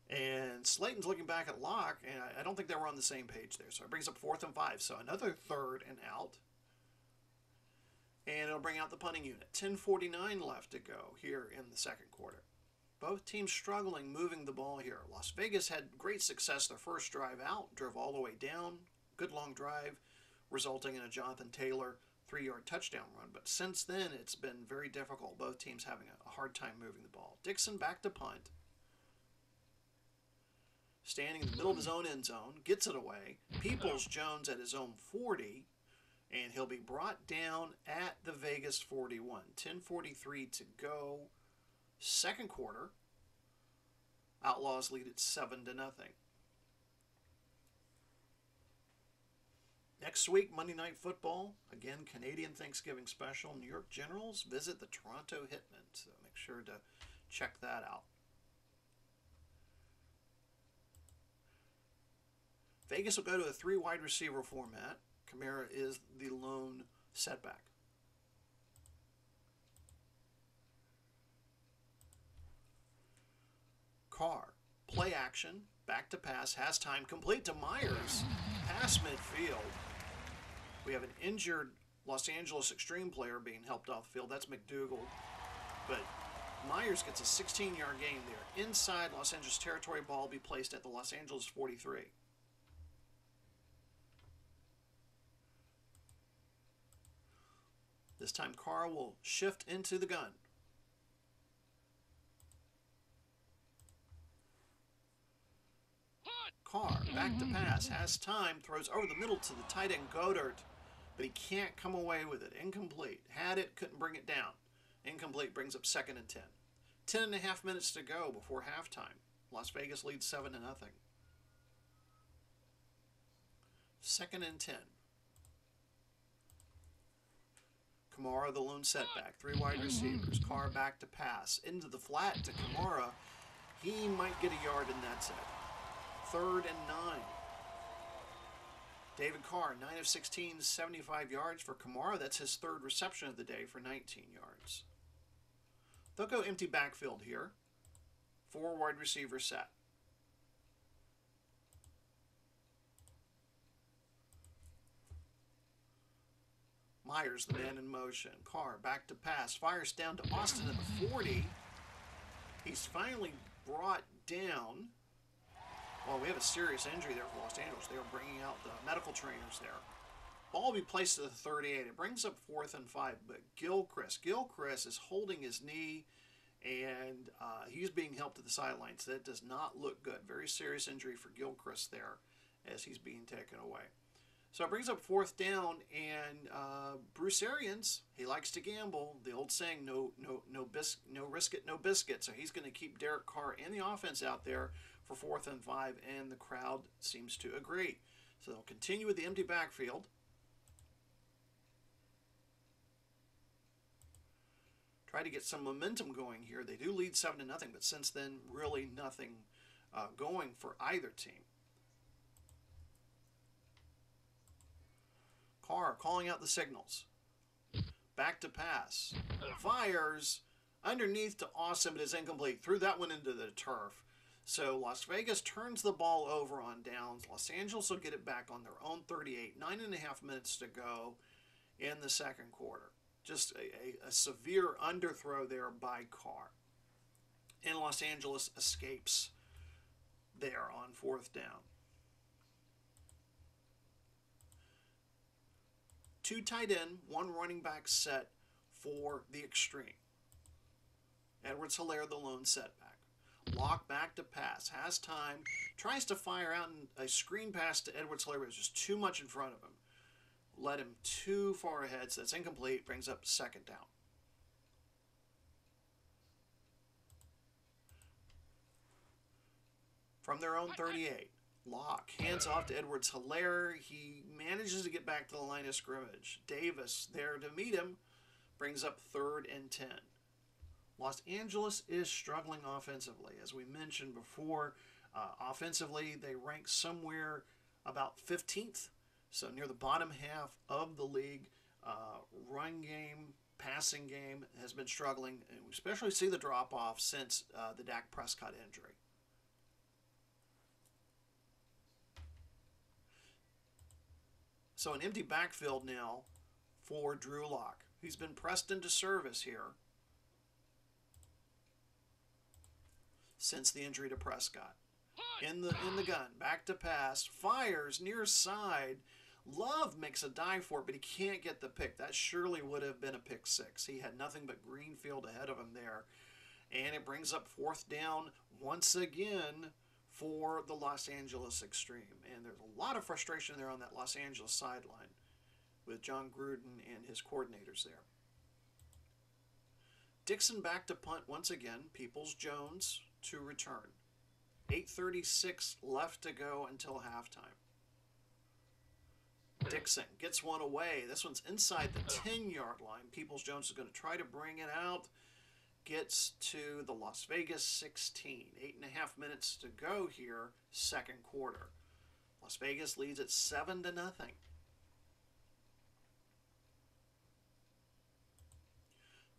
and Slayton's looking back at Locke, and I don't think they were on the same page there. So it brings up 4th and 5, so another 3rd and out. And it'll bring out the punting unit. 10:49 left to go here in the second quarter. Both teams struggling moving the ball here. Las Vegas had great success their first drive out, drove all the way down, good long drive, resulting in a Jonathan Taylor 3-yard touchdown run. But since then, it's been very difficult. Both teams having a hard time moving the ball. Dixon back to punt. Standing in the middle of his own end zone. Gets it away. Peoples-Jones at his own 40. And he'll be brought down at the Vegas 41. 10:43 to go. Second quarter. Outlaws lead at 7-0. Next week, Monday Night Football. Again, Canadian Thanksgiving special. New York Generals visit the Toronto Hitmen. So make sure to check that out. Vegas will go to a 3 wide receiver format. Kamara is the lone setback. Carr, play action, back to pass, has time, complete to Myers, pass midfield. We have an injured Los Angeles Extreme player being helped off the field. That's McDougal. But Myers gets a 16-yard gain there. Inside Los Angeles territory, ball will be placed at the Los Angeles 43. This time Carr will shift into the gun. Carr, back to pass, has time, throws over the middle to the tight end Goddard, but he can't come away with it. Incomplete. Had it, couldn't bring it down. Incomplete, brings up 2nd and 10. 10.5 minutes to go before halftime. Las Vegas leads 7-0. 2nd and 10. Kamara, the lone setback. 3 wide receivers. Carr back to pass. Into the flat to Kamara. He might get a yard, and that's it. 3rd and 9. David Carr, 9 of 16, 75 yards for Kamara. That's his 3rd reception of the day for 19 yards. They'll go empty backfield here. 4 wide receiver set. Myers, the man in motion. Carr back to pass. Fires down to Austin at the 40. He's finally brought down. Well, we have a serious injury there for Los Angeles. They are bringing out the medical trainers there. Ball will be placed to the 38. It brings up 4th and 5, but Gilchrist is holding his knee, and he's being helped to the sidelines. That does not look good. Very serious injury for Gilchrist there as he's being taken away. So it brings up 4th down, and Bruce Arians, he likes to gamble. The old saying, no risk it, no biscuit. So he's going to keep Derek Carr and the offense out there for 4th and 5, and the crowd seems to agree. So they'll continue with the empty backfield. try to get some momentum going here. They do lead 7-0, but since then, really nothing going for either team. Carr calling out the signals. Back to pass. Fires underneath to Austin, but is incomplete. Threw that one into the turf. So Las Vegas turns the ball over on downs. Los Angeles will get it back on their own 38. 9.5 minutes to go in the second quarter. Just a severe underthrow there by Carr. And Los Angeles escapes there on 4th down. 2 tight end, 1 running back set for the extreme. Edwards-Helaire, the lone setback. Locke back to pass, has time, tries to fire out a screen pass to Edwards-Helaire, but it's just too much in front of him. Led him too far ahead, so that's incomplete, brings up 2nd down. From their own 38, Locke hands off to Edwards-Helaire. He manages to get back to the line of scrimmage. Davis there to meet him, brings up 3rd and 10. Los Angeles is struggling offensively. As we mentioned before, offensively they rank somewhere about 15th, so near the bottom half of the league. Run game, passing game has been struggling, and we especially see the drop-off since the Dak Prescott injury. So an empty backfield now for Drew Locke. He's been pressed into service here since the injury to Prescott. In the gun, back to pass, fires near side. Love makes a dive for it, but he can't get the pick. That surely would have been a pick 6. He had nothing but green field ahead of him there. And it brings up 4th down once again for the Los Angeles Extreme. And there's a lot of frustration there on that Los Angeles sideline with John Gruden and his coordinators there. Dixon back to punt once again. Peoples-Jones to return. 8:36 left to go until halftime. Dixon gets one away. This one's inside the 10-yard line. Peoples-Jones is going to try to bring it out. Gets to the Las Vegas 16. 8.5 minutes to go here, second quarter. Las Vegas leads at 7-0.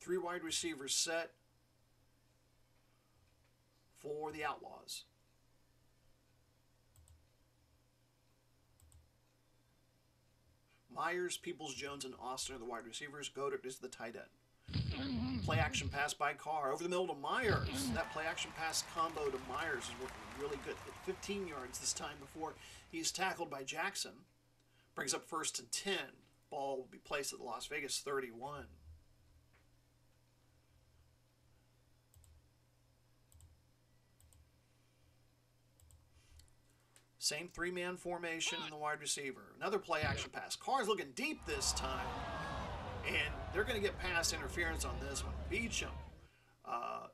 3 wide receivers set for the Outlaws. Myers, Peoples-Jones, and Austin are the wide receivers. Goddard is the tight end. Play action pass by Carr over the middle to Myers. That play action pass combo to Myers is working really good. At 15 yards this time before he's tackled by Jackson. Brings up 1st and 10. Ball will be placed at the Las Vegas 31. Same 3-man formation in the wide receiver. Another play action pass. Carr's looking deep this time. And they're going to get pass interference on this one. Beecham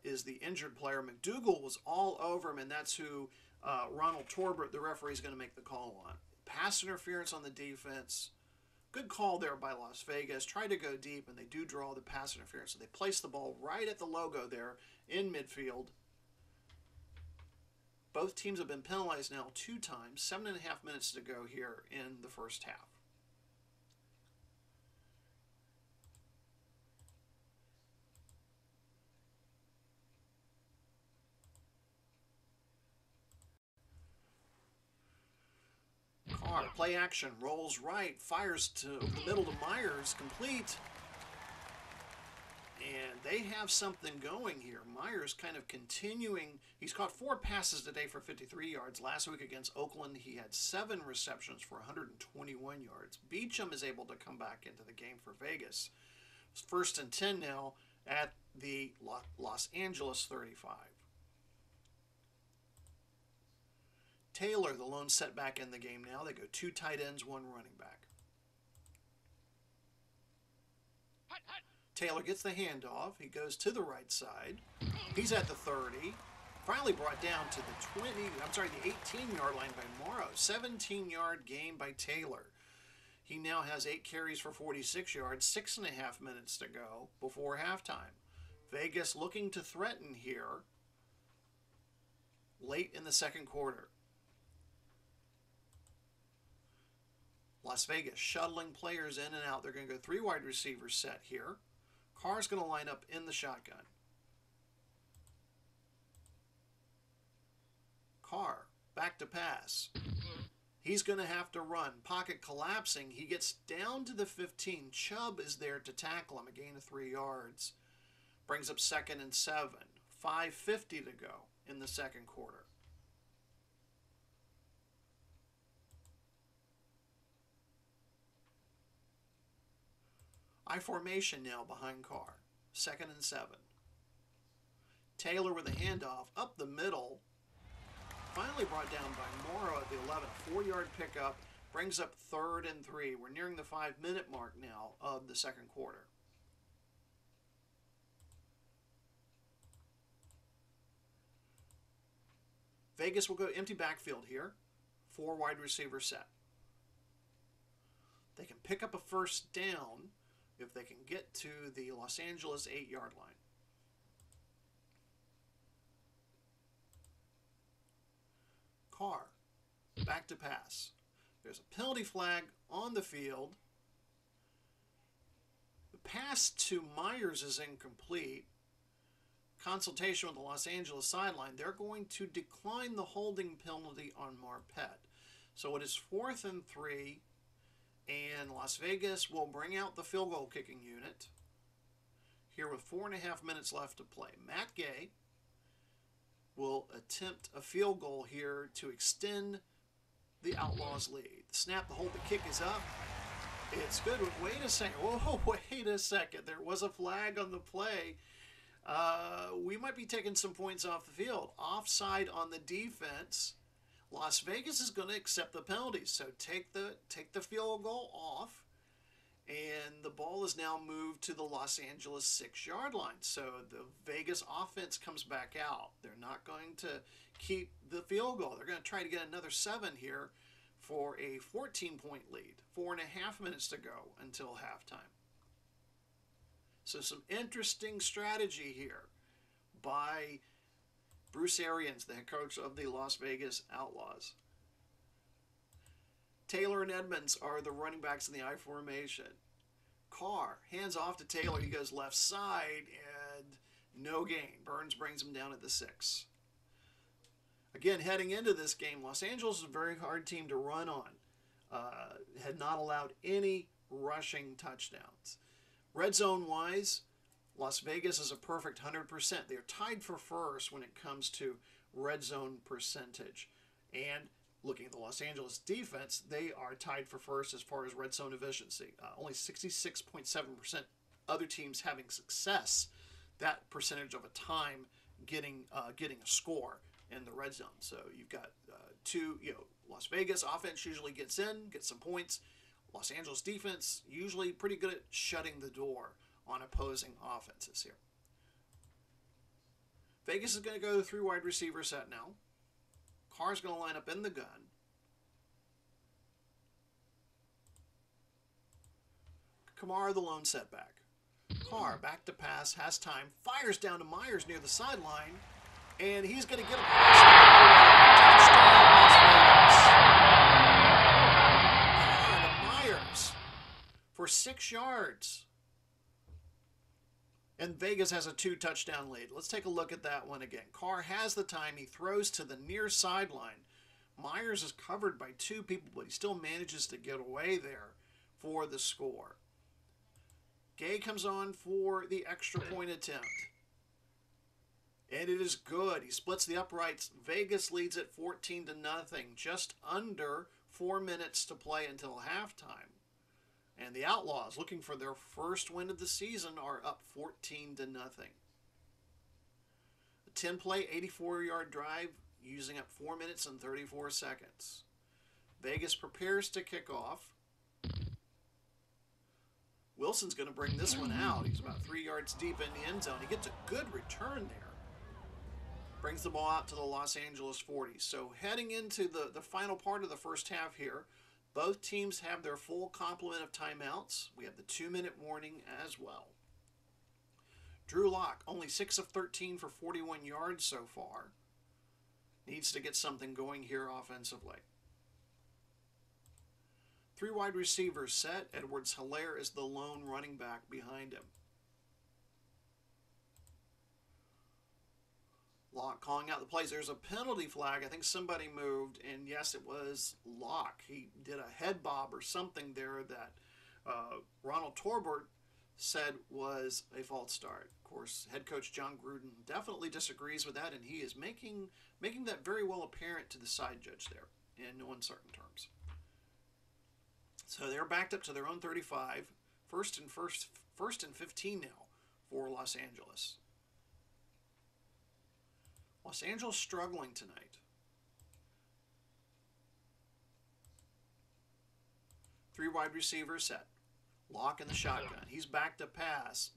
is the injured player. McDougal was all over him, and that's who Ronald Torbert, the referee, is going to make the call on. Pass interference on the defense. Good call there by Las Vegas. Tried to go deep, and they do draw the pass interference. So they place the ball right at the logo there in midfield. Both teams have been penalized now 2 times. 7.5 minutes to go here in the first half. Carr, play action, rolls right, fires to the middle to Myers, complete. And they have something going here. Myers kind of continuing. He's caught 4 passes today for 53 yards. Last week against Oakland, he had 7 receptions for 121 yards. Beecham is able to come back into the game for Vegas. It's 1st and 10 now at the Los Angeles 35. Taylor, the lone setback in the game now. They go 2 tight ends, 1 running back. Taylor gets the handoff. He goes to the right side. He's at the 30. Finally brought down to the 18-yard line by Morrow. 17-yard gain by Taylor. He now has 8 carries for 46 yards, 6.5 minutes to go before halftime. Vegas looking to threaten here late in the second quarter. Las Vegas shuttling players in and out. They're going to go 3 wide receiver set here. Carr's going to line up in the shotgun. Carr, back to pass. He's going to have to run. Pocket collapsing. He gets down to the 15. Chubb is there to tackle him. A gain of 3 yards. Brings up 2nd and 7. 5:50 to go in the second quarter. I formation now behind Carr. 2nd and 7. Taylor with a handoff up the middle. Finally brought down by Morrow at the 11. 4-yard pickup. Brings up 3rd and 3. We're nearing the 5-minute mark now of the second quarter. Vegas will go empty backfield here. 4 wide receiver set. They can pick up a first down if they can get to the Los Angeles 8-yard line. Carr, back to pass. There's a penalty flag on the field. The pass to Myers is incomplete. Consultation with the Los Angeles sideline. They're going to decline the holding penalty on Marpet. So it is 4th and 3. And Las Vegas will bring out the field goal kicking unit here with 4.5 minutes left to play. Matt Gay will attempt a field goal here to extend the Outlaws' lead. The snap, the hold, the kick is up. It's good. Wait a second. Whoa, wait a second. There was a flag on the play. We might be taking some points off the field. Offside on the defense. Las Vegas is going to accept the penalties, so take the field goal off, and the ball is now moved to the Los Angeles 6-yard line. So the Vegas offense comes back out. They're not going to keep the field goal. They're going to try to get another 7 here for a 14-point lead. 4.5 minutes to go until halftime. So some interesting strategy here by Bruce Arians, the head coach of the Las Vegas Outlaws. Taylor and Edmonds are the running backs in the I formation. Carr, hands off to Taylor. He goes left side and no gain. Burns brings him down at the 6. Again, heading into this game, Los Angeles is a very hard team to run on. Had not allowed any rushing touchdowns. Red zone-wise, Las Vegas is a perfect 100%. They're tied for first when it comes to red zone percentage. And looking at the Los Angeles defense, they are tied for first as far as red zone efficiency. Only 66.7%. Other teams having success, that percentage of a time getting a score in the red zone. So you've got Las Vegas offense usually gets in, gets some points. Los Angeles defense usually pretty good at shutting the door on opposing offenses here. Vegas is going to go to 3 wide receiver set now. Carr's going to line up in the gun. Kamara the lone setback. Carr back to pass, has time, fires down to Myers near the sideline, and he's going to get a touchdown, Las Vegas. Carr to Myers for 6 yards. And Vegas has a 2-touchdown lead. Let's take a look at that one again. Carr has the time. He throws to the near sideline. Myers is covered by 2 people, but he still manages to get away there for the score. Gay comes on for the extra point attempt. And it is good. He splits the uprights. Vegas leads at 14-0. Just under 4 minutes to play until halftime. And the Outlaws, looking for their first win of the season, are up 14-0. A 10-play, 84-yard drive, using up 4 minutes and 34 seconds. Vegas prepares to kick off. Wilson's going to bring this one out. He's about 3 yards deep in the end zone. He gets a good return there. Brings the ball out to the Los Angeles 40. So heading into the final part of the first half here, both teams have their full complement of timeouts. We have the 2-minute warning as well. Drew Locke, only 6 of 13 for 41 yards so far. Needs to get something going here offensively. 3 wide receivers set. Edwards-Helaire is the lone running back behind him. Locke calling out the plays. There's a penalty flag. I think somebody moved, and yes, it was Locke. He did a head bob or something there that Ronald Torbert said was a false start. Of course, head coach John Gruden definitely disagrees with that, and he is making that very well apparent to the side judge there in no uncertain terms. So they're backed up to their own 35, first and 15 now for Los Angeles. Los Angeles struggling tonight. 3 wide receivers set. Locke in the shotgun. He's back to pass.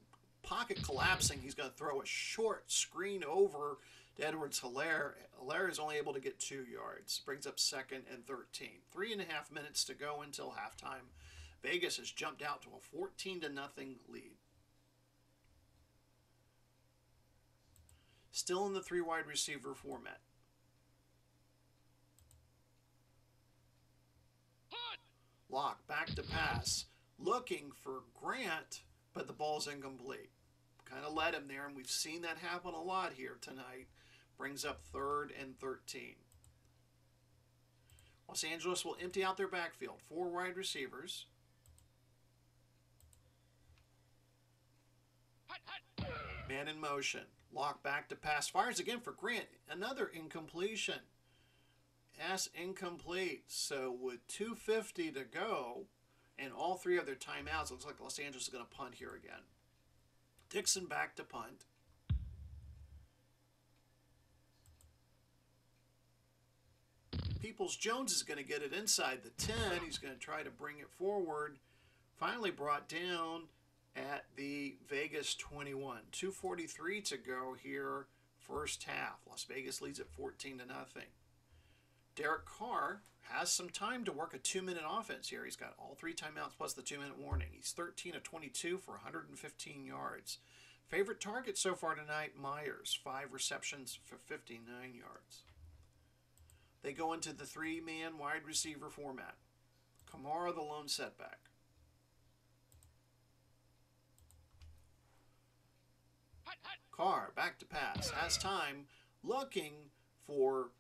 Pocket collapsing. He's going to throw a short screen over to Edwards-Helaire. Helaire is only able to get 2 yards. Brings up 2nd and 13. 3.5 minutes to go until halftime. Vegas has jumped out to a 14-0 lead. Still in the 3 wide receiver format. Locke back to pass. Looking for Grant, but the ball's incomplete. Kind of led him there, and we've seen that happen a lot here tonight. Brings up 3rd and 13. Los Angeles will empty out their backfield. 4 wide receivers. Man in motion. Locke back to pass. Fires again for Grant. Another incompletion. Pass incomplete. So with 2:50 to go and all 3 of their timeouts, it looks like Los Angeles is going to punt here again. Dixon back to punt. Peoples-Jones is going to get it inside the 10. He's going to try to bring it forward. Finally brought down at the Vegas 21. 2:43 to go here, first half. Las Vegas leads at 14-0. Derek Carr has some time to work a 2-minute offense here. He's got all 3 timeouts plus the 2-minute warning. He's 13 of 22 for 115 yards. Favorite target so far tonight, Myers. 5 receptions for 59 yards. They go into the 3-man wide receiver format. Kamara the lone setback. Carr back to pass. Has time, looking for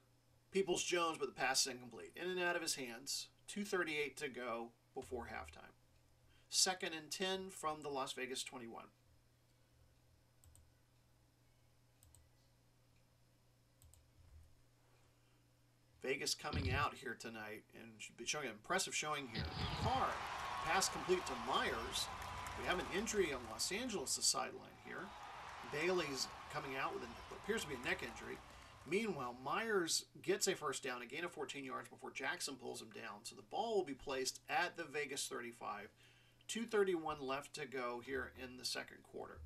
Peoples-Jones, but the pass is incomplete. In and out of his hands. 2:38 to go before halftime. 2nd and 10 from the Las Vegas 21. Vegas coming out here tonight and should be showing an impressive showing here. Carr, pass complete to Myers. We have an injury on Los Angeles' sideline here. Bailey's coming out with what appears to be a neck injury. Meanwhile, Myers gets a first down, a gain of 14 yards before Jackson pulls him down. So the ball will be placed at the Vegas 35. 2:31 left to go here in the second quarter.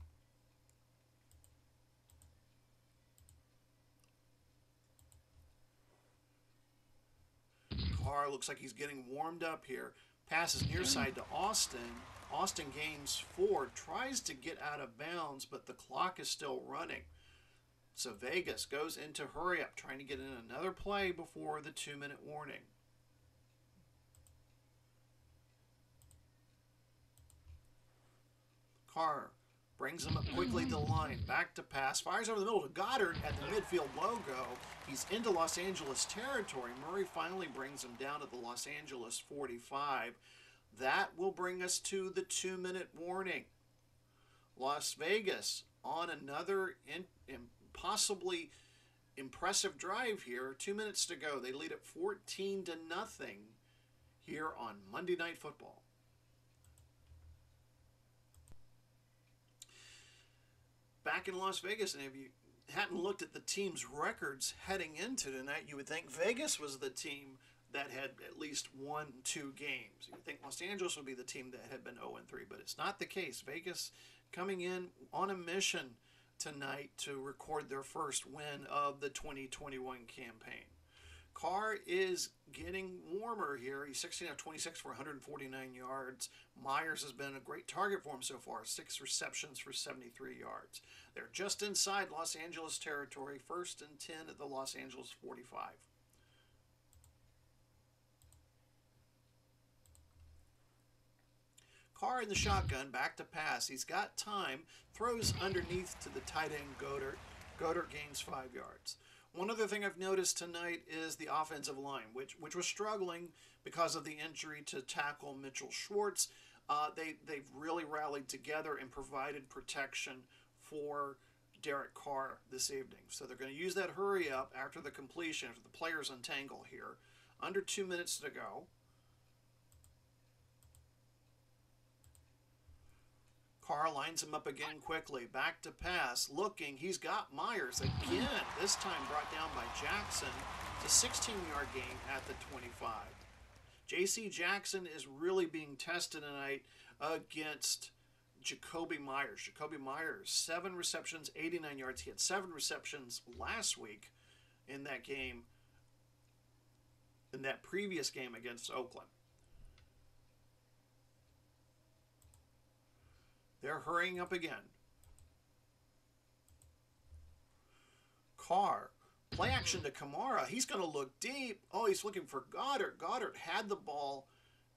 Carr looks like he's getting warmed up here. Passes near side to Austin. Austin gains 4, tries to get out of bounds, but the clock is still running. So Vegas goes into hurry up, trying to get in another play before the 2-minute warning. Carr brings him up quickly to the line, back to pass, fires over the middle to Goddard at the midfield logo. He's into Los Angeles territory. Murray finally brings him down to the Los Angeles 45. That will bring us to the 2-minute warning. Las Vegas on another possibly impressive drive here. 2 minutes to go. They lead at 14-0 here on Monday Night Football. Back in Las Vegas, and if you hadn't looked at the team's records heading into tonight, you would think Vegas was the team that had at least 1-2 games. You would think Los Angeles would be the team that had been 0-3, but it's not the case. Vegas coming in on a mission tonight to record their first win of the 2021 campaign. Carr is getting warmer here. He's 16 of 26 for 149 yards. Myers has been a great target for him so far. 6 receptions for 73 yards. They're just inside Los Angeles territory. 1st and 10 at the Los Angeles 45. Carr in the shotgun, back to pass. He's got time. Throws underneath to the tight end Goddard. Goddard gains 5 yards. One other thing I've noticed tonight is the offensive line, which was struggling because of the injury to tackle Mitchell Schwartz. They've really rallied together and provided protection for Derek Carr this evening. So they're going to use that hurry up after the completion, after the players untangle here. Under 2 minutes to go. Carr lines him up again quickly. Back to pass. Looking. He's got Myers again. This time brought down by Jackson. It's a 16-yard gain at the 25. J.C. Jackson is really being tested tonight against Jacoby Myers. Jacoby Myers, 7 receptions, 89 yards. He had 7 receptions last week in that game, in that previous game against Oakland. They're hurrying up again. Carr. Play action to Kamara. He's going to look deep. Oh, he's looking for Goddard. Goddard had the ball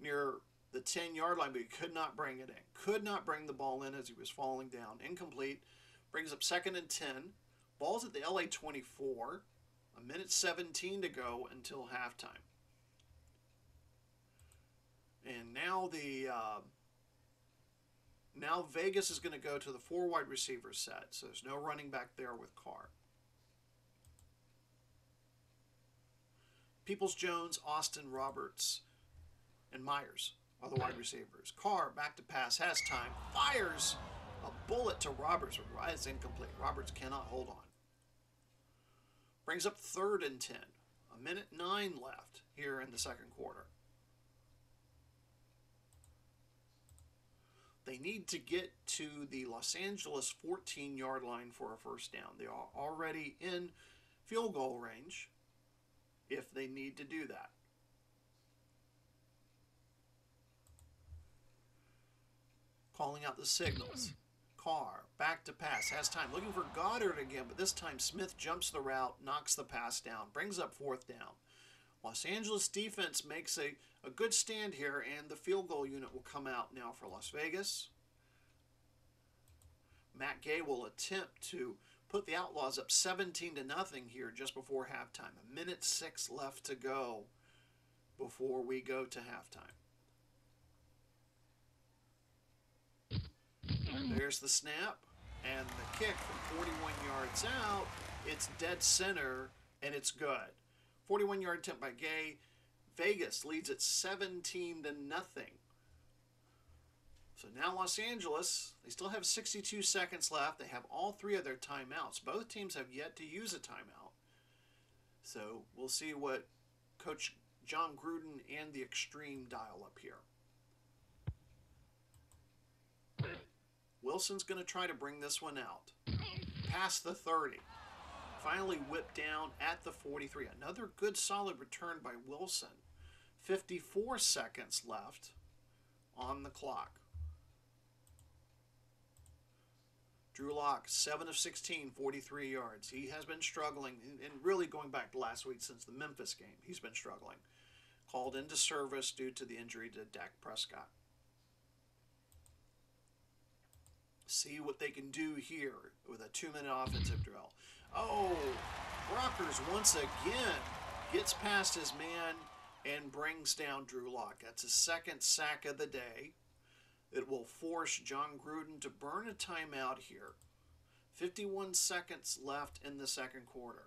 near the 10-yard line, but he could not bring it in. Could not bring the ball in as he was falling down. Incomplete. Brings up 2nd and 10. Ball's at the LA 24. 1:17 to go until halftime. And now Now Vegas is going to go to the 4 wide receiver set, so there's no running back there with Carr. Peoples-Jones, Austin, Roberts, and Myers are the wide receivers. Carr, back to pass, has time, fires a bullet to Roberts. It's incomplete. Roberts cannot hold on. Brings up 3rd and 10. 1:09 left here in the second quarter. They need to get to the Los Angeles 14-yard line for a first down. They are already in field goal range if they need to do that. Calling out the signals. Carr, back to pass, has time. Looking for Goddard again, but this time Smith jumps the route, knocks the pass down, brings up 4th down. Los Angeles defense makes a good stand here, and the field goal unit will come out now for Las Vegas. Matt Gay will attempt to put the Outlaws up 17-0 here just before halftime. 1:06 left to go before we go to halftime. There's the snap, and the kick from 41 yards out. It's dead center, and it's good. 41-yard attempt by Gay. Vegas leads at 17-0. So now Los Angeles, they still have 62 seconds left. They have all 3 of their timeouts. Both teams have yet to use a timeout. So we'll see what Coach John Gruden and the Extreme dial up here. Wilson's going to try to bring this one out. Past the 30. Finally whipped down at the 43. Another good solid return by Wilson. 54 seconds left on the clock. Drew Locke, 7 of 16, 43 yards. He has been struggling, and really going back to last week since the Memphis game, he's been struggling. Called into service due to the injury to Dak Prescott. See what they can do here with a 2-minute offensive drill. Oh, Brockers once again gets past his man and brings down Drew Locke. That's his 2nd sack of the day. It will force John Gruden to burn a timeout here. 51 seconds left in the second quarter.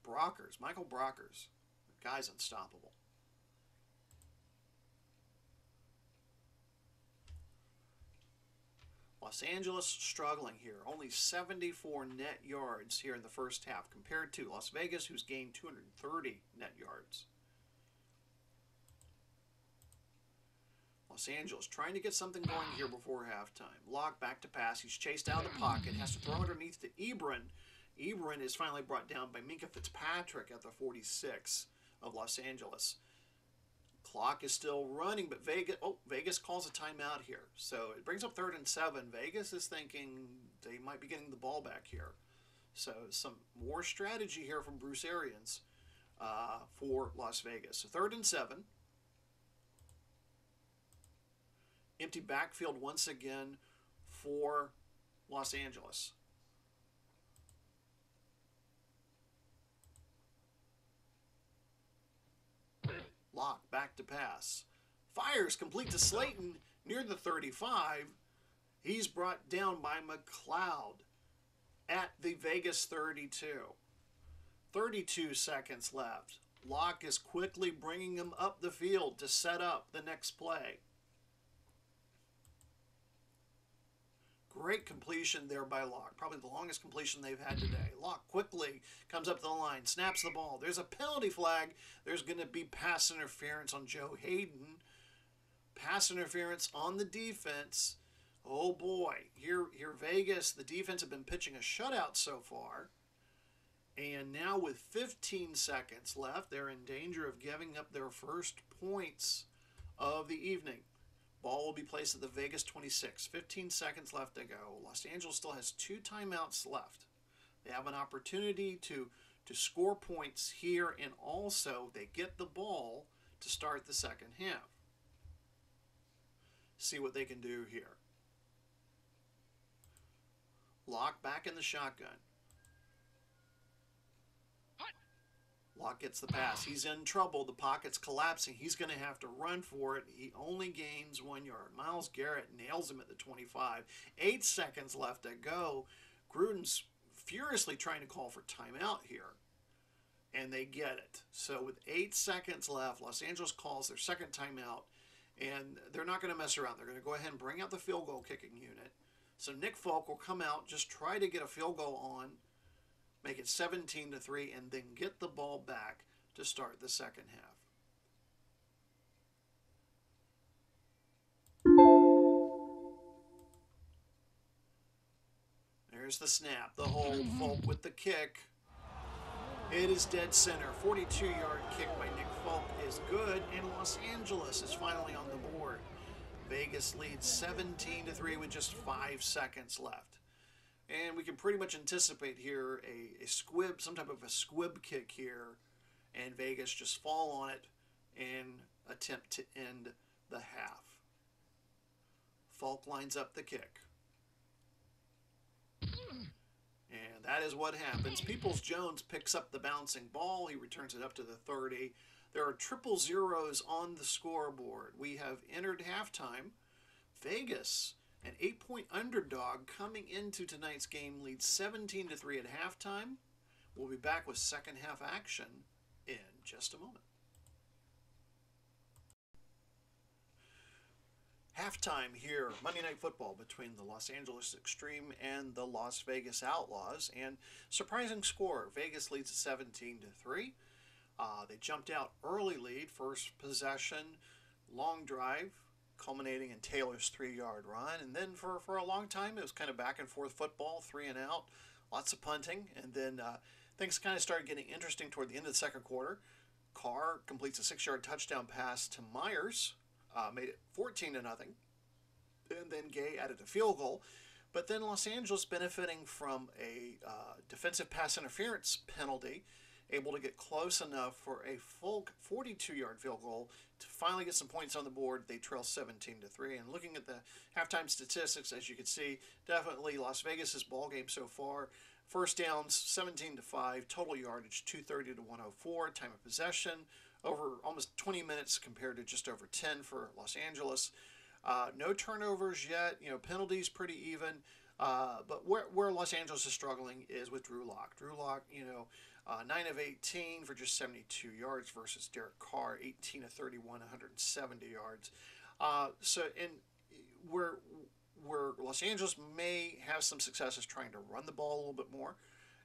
Brockers, Michael Brockers, the guy's unstoppable. Los Angeles struggling here. Only 74 net yards here in the first half compared to Las Vegas, who's gained 230 net yards. Los Angeles trying to get something going here before halftime. Locke back to pass. He's chased out of the pocket. Has to throw underneath to Ebron. Ebron is finally brought down by Minka Fitzpatrick at the 46 of Los Angeles. Clock is still running, but Vegas calls a timeout here. So it brings up 3rd and 7. Vegas is thinking they might be getting the ball back here. So some more strategy here from Bruce Arians for Las Vegas. So 3rd and 7. Empty backfield once again for Los Angeles. Locke back to pass. Fires complete to Slayton near the 35. He's brought down by McLeod at the Vegas 32. 32 seconds left. Locke is quickly bringing him up the field to set up the next play. Great completion there by Locke. Probably the longest completion they've had today. Locke quickly comes up the line, snaps the ball. There's a penalty flag. There's going to be pass interference on Joe Hayden. Pass interference on the defense. Oh boy. Here Vegas, the defense have been pitching a shutout so far. And now with 15 seconds left, they're in danger of giving up their first points of the evening. Ball will be placed at the Vegas 26. 15 seconds left to go. Los Angeles still has 2 timeouts left. They have an opportunity to score points here, and also they get the ball to start the second half. See what they can do here. Locke back in the shotgun. Locke gets the pass. He's in trouble. The pocket's collapsing. He's going to have to run for it. He only gains 1 yard. Myles Garrett nails him at the 25. 8 seconds left to go. Gruden's furiously trying to call for timeout here. And they get it. So with 8 seconds left, Los Angeles calls their second timeout. And they're not going to mess around. They're going to go ahead and bring out the field goal kicking unit. So Nick Folk will come out, just try to get a field goal on, make it 17-3, and then get the ball back to start the second half. There's the snap, the hold, Folk with the kick. It is dead center. 42-yard kick by Nick Folk is good, and Los Angeles is finally on the board. Vegas leads 17-3 with just 5 seconds left. And we can pretty much anticipate here a squib, some type of a squib kick here, and Vegas just fall on it and attempt to end the half. Falk lines up the kick. And that is what happens. Peoples-Jones picks up the bouncing ball. He returns it up to the 30. There are triple zeros on the scoreboard. We have entered halftime. Vegas, an 8-point underdog coming into tonight's game, leads 17-3 at halftime. We'll be back with second half action in just a moment. Halftime here, Monday Night Football between the Los Angeles Extreme and the Las Vegas Outlaws. And surprising score, Vegas leads 17-3. They jumped out early lead, first possession, long drive, culminating in Taylor's 3-yard run. And then for a long time, it was kind of back and forth football, 3 and out, lots of punting. And then things kind of started getting interesting toward the end of the second quarter. Carr completes a 6-yard touchdown pass to Myers, made it 14-0. And then Gay added a field goal. But then Los Angeles, benefiting from a defensive pass interference penalty, able to get close enough for a full 42-yard field goal to finally get some points on the board. They trail 17-3. And looking at the halftime statistics, as you can see, definitely Las Vegas's ball game so far. First downs 17-5, total yardage 230 to 104, time of possession over almost 20 minutes compared to just over 10 for Los Angeles. No turnovers yet. Penalties pretty even. But where Los Angeles is struggling is with Drew Locke. Drew Locke, 9 of 18 for just 72 yards versus Derek Carr, 18 of 31, 170 yards. Where Los Angeles may have some successes trying to run the ball a little bit more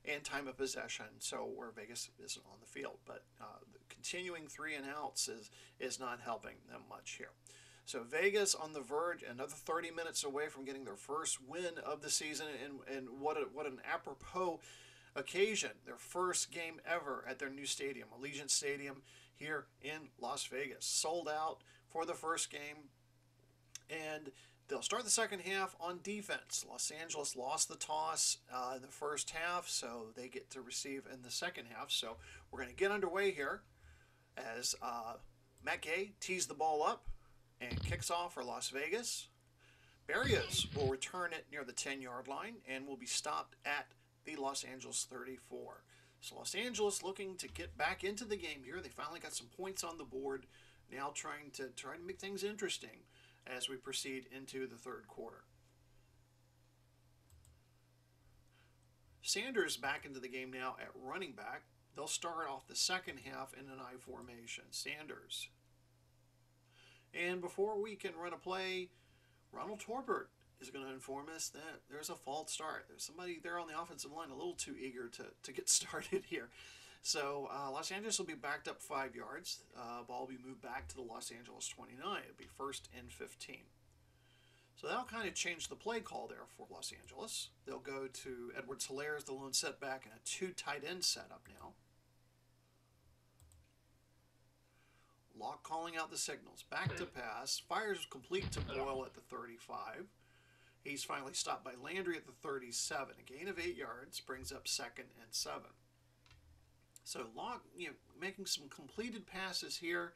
and time of possession, so where Vegas isn't on the field. But the continuing 3 and outs is not helping them much here. So Vegas on the verge, another 30 minutes away from getting their first win of the season, and what an apropos occasion, their first game ever at their new stadium, Allegiant Stadium here in Las Vegas. Sold out for the first game, and they'll start the second half on defense. Los Angeles lost the toss in the first half, so they get to receive in the second half. So we're going to get underway here as Matt Gay tees the ball up and kicks off for Las Vegas. Berrios will return it near the 10-yard line and will be stopped at the Los Angeles 34. So Los Angeles looking to get back into the game here. They finally got some points on the board. Now trying to make things interesting as we proceed into the third quarter. Sanders back into the game now at running back. They'll start off the second half in an I formation. Sanders. And before we can run a play, Ronald Herbert is going to inform us that there's a false start. There's somebody there on the offensive line a little too eager to get started here. So Los Angeles will be backed up 5 yards. Ball will be moved back to the Los Angeles 29. It'll be 1st and 15. So that'll kind of change the play call there for Los Angeles. They'll go to Edwards-Helaire as the lone setback and a 2 tight end setup now. Locke calling out the signals. Back to pass. Fires complete to Boyle at the 35. He's finally stopped by Landry at the 37. A gain of 8 yards brings up 2nd and 7. So Locke, making some completed passes here,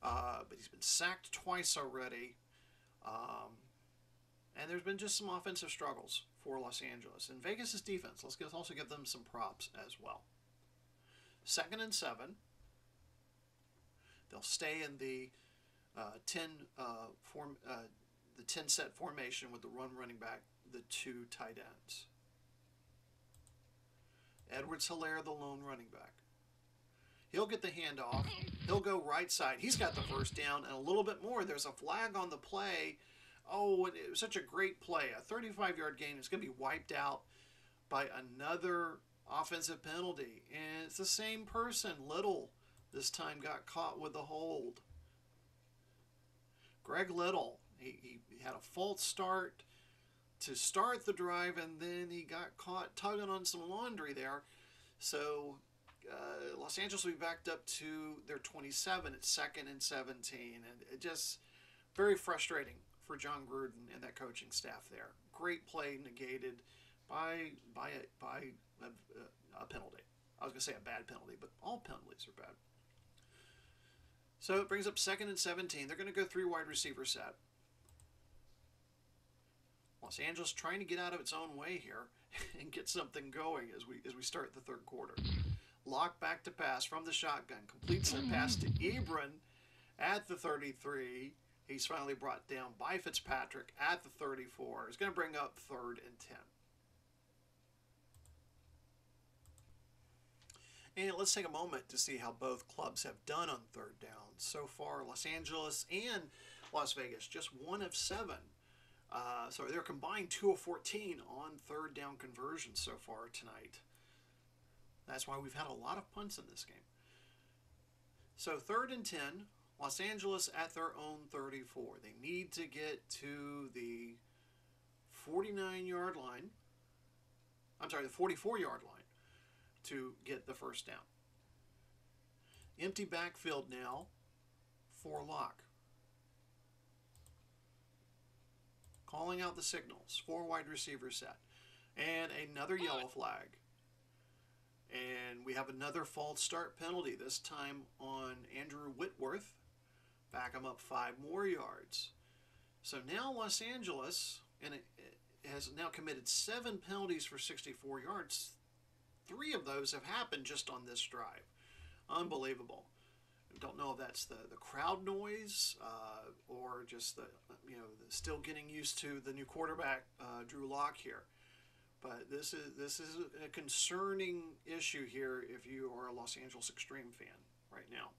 but he's been sacked twice already. And there's been just some offensive struggles for Los Angeles. And Vegas' defense, let's also give them some props as well. 2nd and 7. They'll stay in the 10 set formation with the running back, the 2 tight ends. Edwards-Helaire, the lone running back. He'll get the handoff. He'll go right side. He's got the first down and a little bit more. There's a flag on the play. Oh, and it was such a great play. A 35-yard gain is going to be wiped out by another offensive penalty. And it's the same person, Little, this time got caught with the hold. Greg Little, he had a false start to start the drive, and then he got caught tugging on some laundry there. So Los Angeles will be backed up to their 27. It's 2nd and 17, and it just very frustrating for John Gruden and that coaching staff there. Great play negated by a penalty. I was going to say a bad penalty, but all penalties are bad. So it brings up 2nd and 17. They're going to go 3 wide receiver set. Los Angeles trying to get out of its own way here and get something going as we start the third quarter. Locke back to pass from the shotgun. Completes the pass to Ebron at the 33. He's finally brought down by Fitzpatrick at the 34. He's going to bring up 3rd and 10. And let's take a moment to see how both clubs have done on 3rd down. So far, Los Angeles and Las Vegas, just 1 of 7. So they're combined 2 of 14 on 3rd down conversions so far tonight. That's why we've had a lot of punts in this game. So 3rd and 10, Los Angeles at their own 34. They need to get to the 49-yard line. I'm sorry, the 44-yard line to get the first down. Empty backfield now for Locke. Calling out the signals. 4 wide receiver set. And another yellow flag. And we have another false start penalty, this time on Andrew Whitworth. Back him up 5 more yards. So now Los Angeles, and it has now committed 7 penalties for 64 yards. 3 of those have happened just on this drive. Unbelievable. I don't know if that's the crowd noise or just the still getting used to the new quarterback, Drew Locke here. But this is a concerning issue here if you are a Los Angeles Extreme fan right now.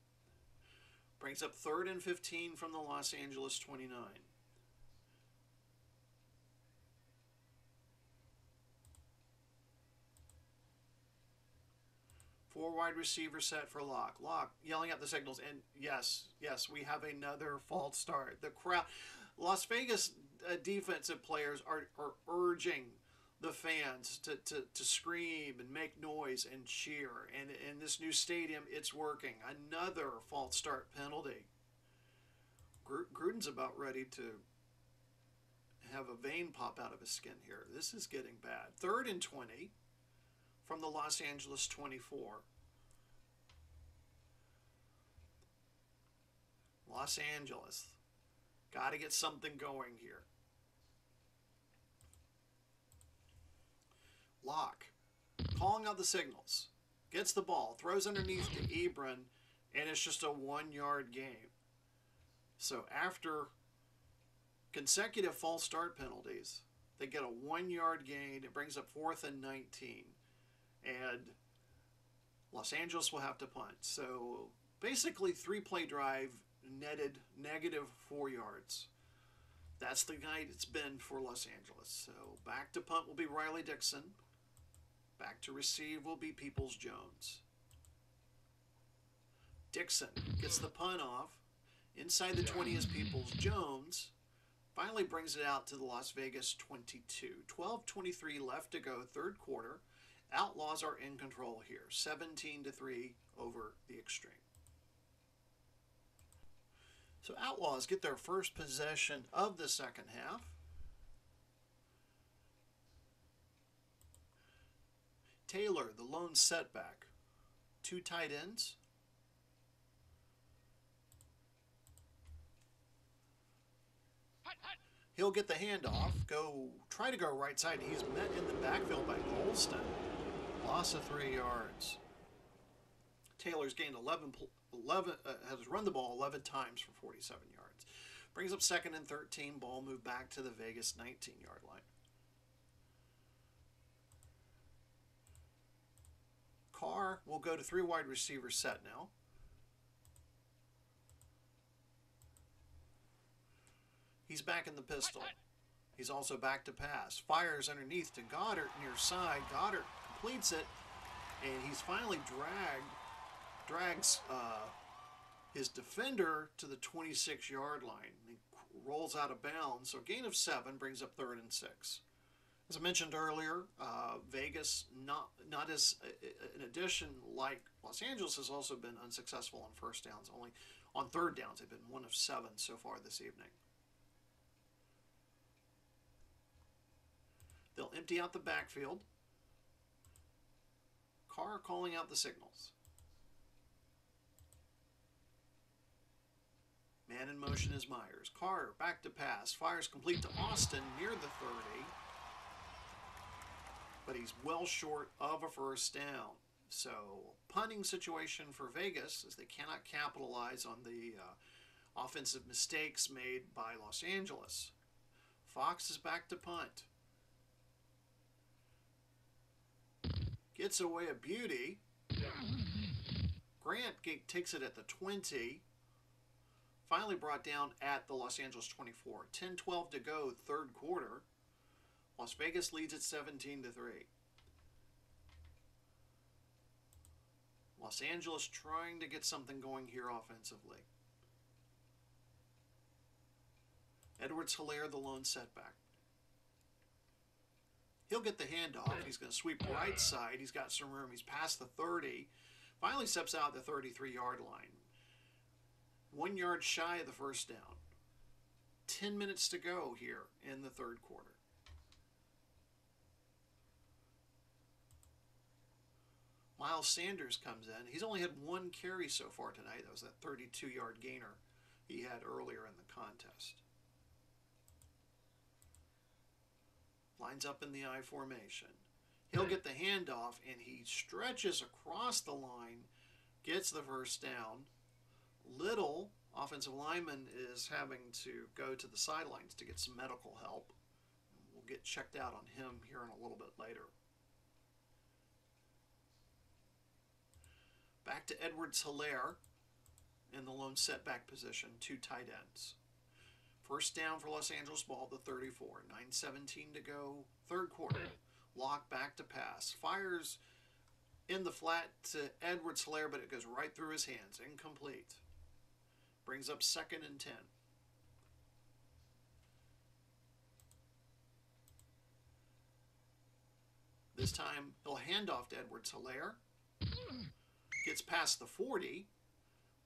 Brings up 3rd and 15 from the Los Angeles 29. Four wide receiver set for Locke. Locke yelling out the signals, and yes, we have another false start. The crowd, Las Vegas defensive players are urging the fans to scream and make noise and cheer. And in this new stadium, it's working. Another false start penalty. Gruden's about ready to have a vein pop out of his skin here. This is getting bad. 3rd and 20 from the Los Angeles 24. Los Angeles. Got to get something going here. Locke calling out the signals. Gets the ball. Throws underneath to Ebron. And it's just a 1-yard game. So after consecutive false start penalties, they get a 1-yard gain. It brings up 4th and 19. And Los Angeles will have to punt. So basically 3-play drive netted -4 yards. That's the night it's been for Los Angeles. So back to punt will be Riley Dixon. Back to receive will be Peoples-Jones. Dixon gets the punt off. Inside the 20 is Peoples-Jones. Finally brings it out to the Las Vegas 22. 12:23 left to go, 3rd quarter. Outlaws are in control here. 17-3 over the Extreme. So Outlaws get their first possession of the second half. Taylor, the lone setback. 2 tight ends. He'll get the handoff, try to go right side. He's met in the backfield by Golston. Loss of 3 yards. Taylor's gained 11 has run the ball 11 times for 47 yards. Brings up 2nd and 13. Ball moved back to the Vegas 19-yard line. Carr will go to 3 wide receiver set now. He's back in the pistol. He's also back to pass. Fires underneath to Goddard near side. Goddard completes it, and he's finally drags his defender to the 26-yard line. He rolls out of bounds. So gain of 7 brings up 3rd and 6. As I mentioned earlier, Vegas, not as in addition like Los Angeles, has also been unsuccessful on first downs. Only on 3rd downs, they've been 1 of 7 so far this evening. They'll empty out the backfield. Carr calling out the signals. Man in motion is Myers. Carr back to pass. Fires complete to Austin near the 30. But he's well short of a first down. So punting situation for Vegas as they cannot capitalize on the offensive mistakes made by Los Angeles. Fox is back to punt. Gets away a beauty. Grant takes it at the 20. Finally brought down at the Los Angeles 24. 10-12 to go, 3rd quarter. Las Vegas leads at 17-3. Los Angeles trying to get something going here offensively. Edwards-Hilaire, the lone setback. He'll get the handoff. He's going to sweep right side. He's got some room. He's past the 30. Finally steps out the 33-yard line. 1 yard shy of the first down. 10 minutes to go here in the 3rd quarter. Miles Sanders comes in. He's only had 1 carry so far tonight. That was that 32-yard gainer he had earlier in the contest. Lines up in the I formation. He'll get the handoff, and he stretches across the line, gets the first down. Little, offensive lineman, is having to go to the sidelines to get some medical help. We'll get checked out on him here in a little bit later. Back to Edwards-Hilaire in the lone setback position, 2 tight ends. First down for Los Angeles ball, the 34. 9:17 to go, 3rd quarter. Locke back to pass. Fires in the flat to Edwards-Hilaire, but it goes right through his hands. Incomplete. Brings up 2nd and 10. This time he'll hand off to Edwards-Helaire. Gets past the 40.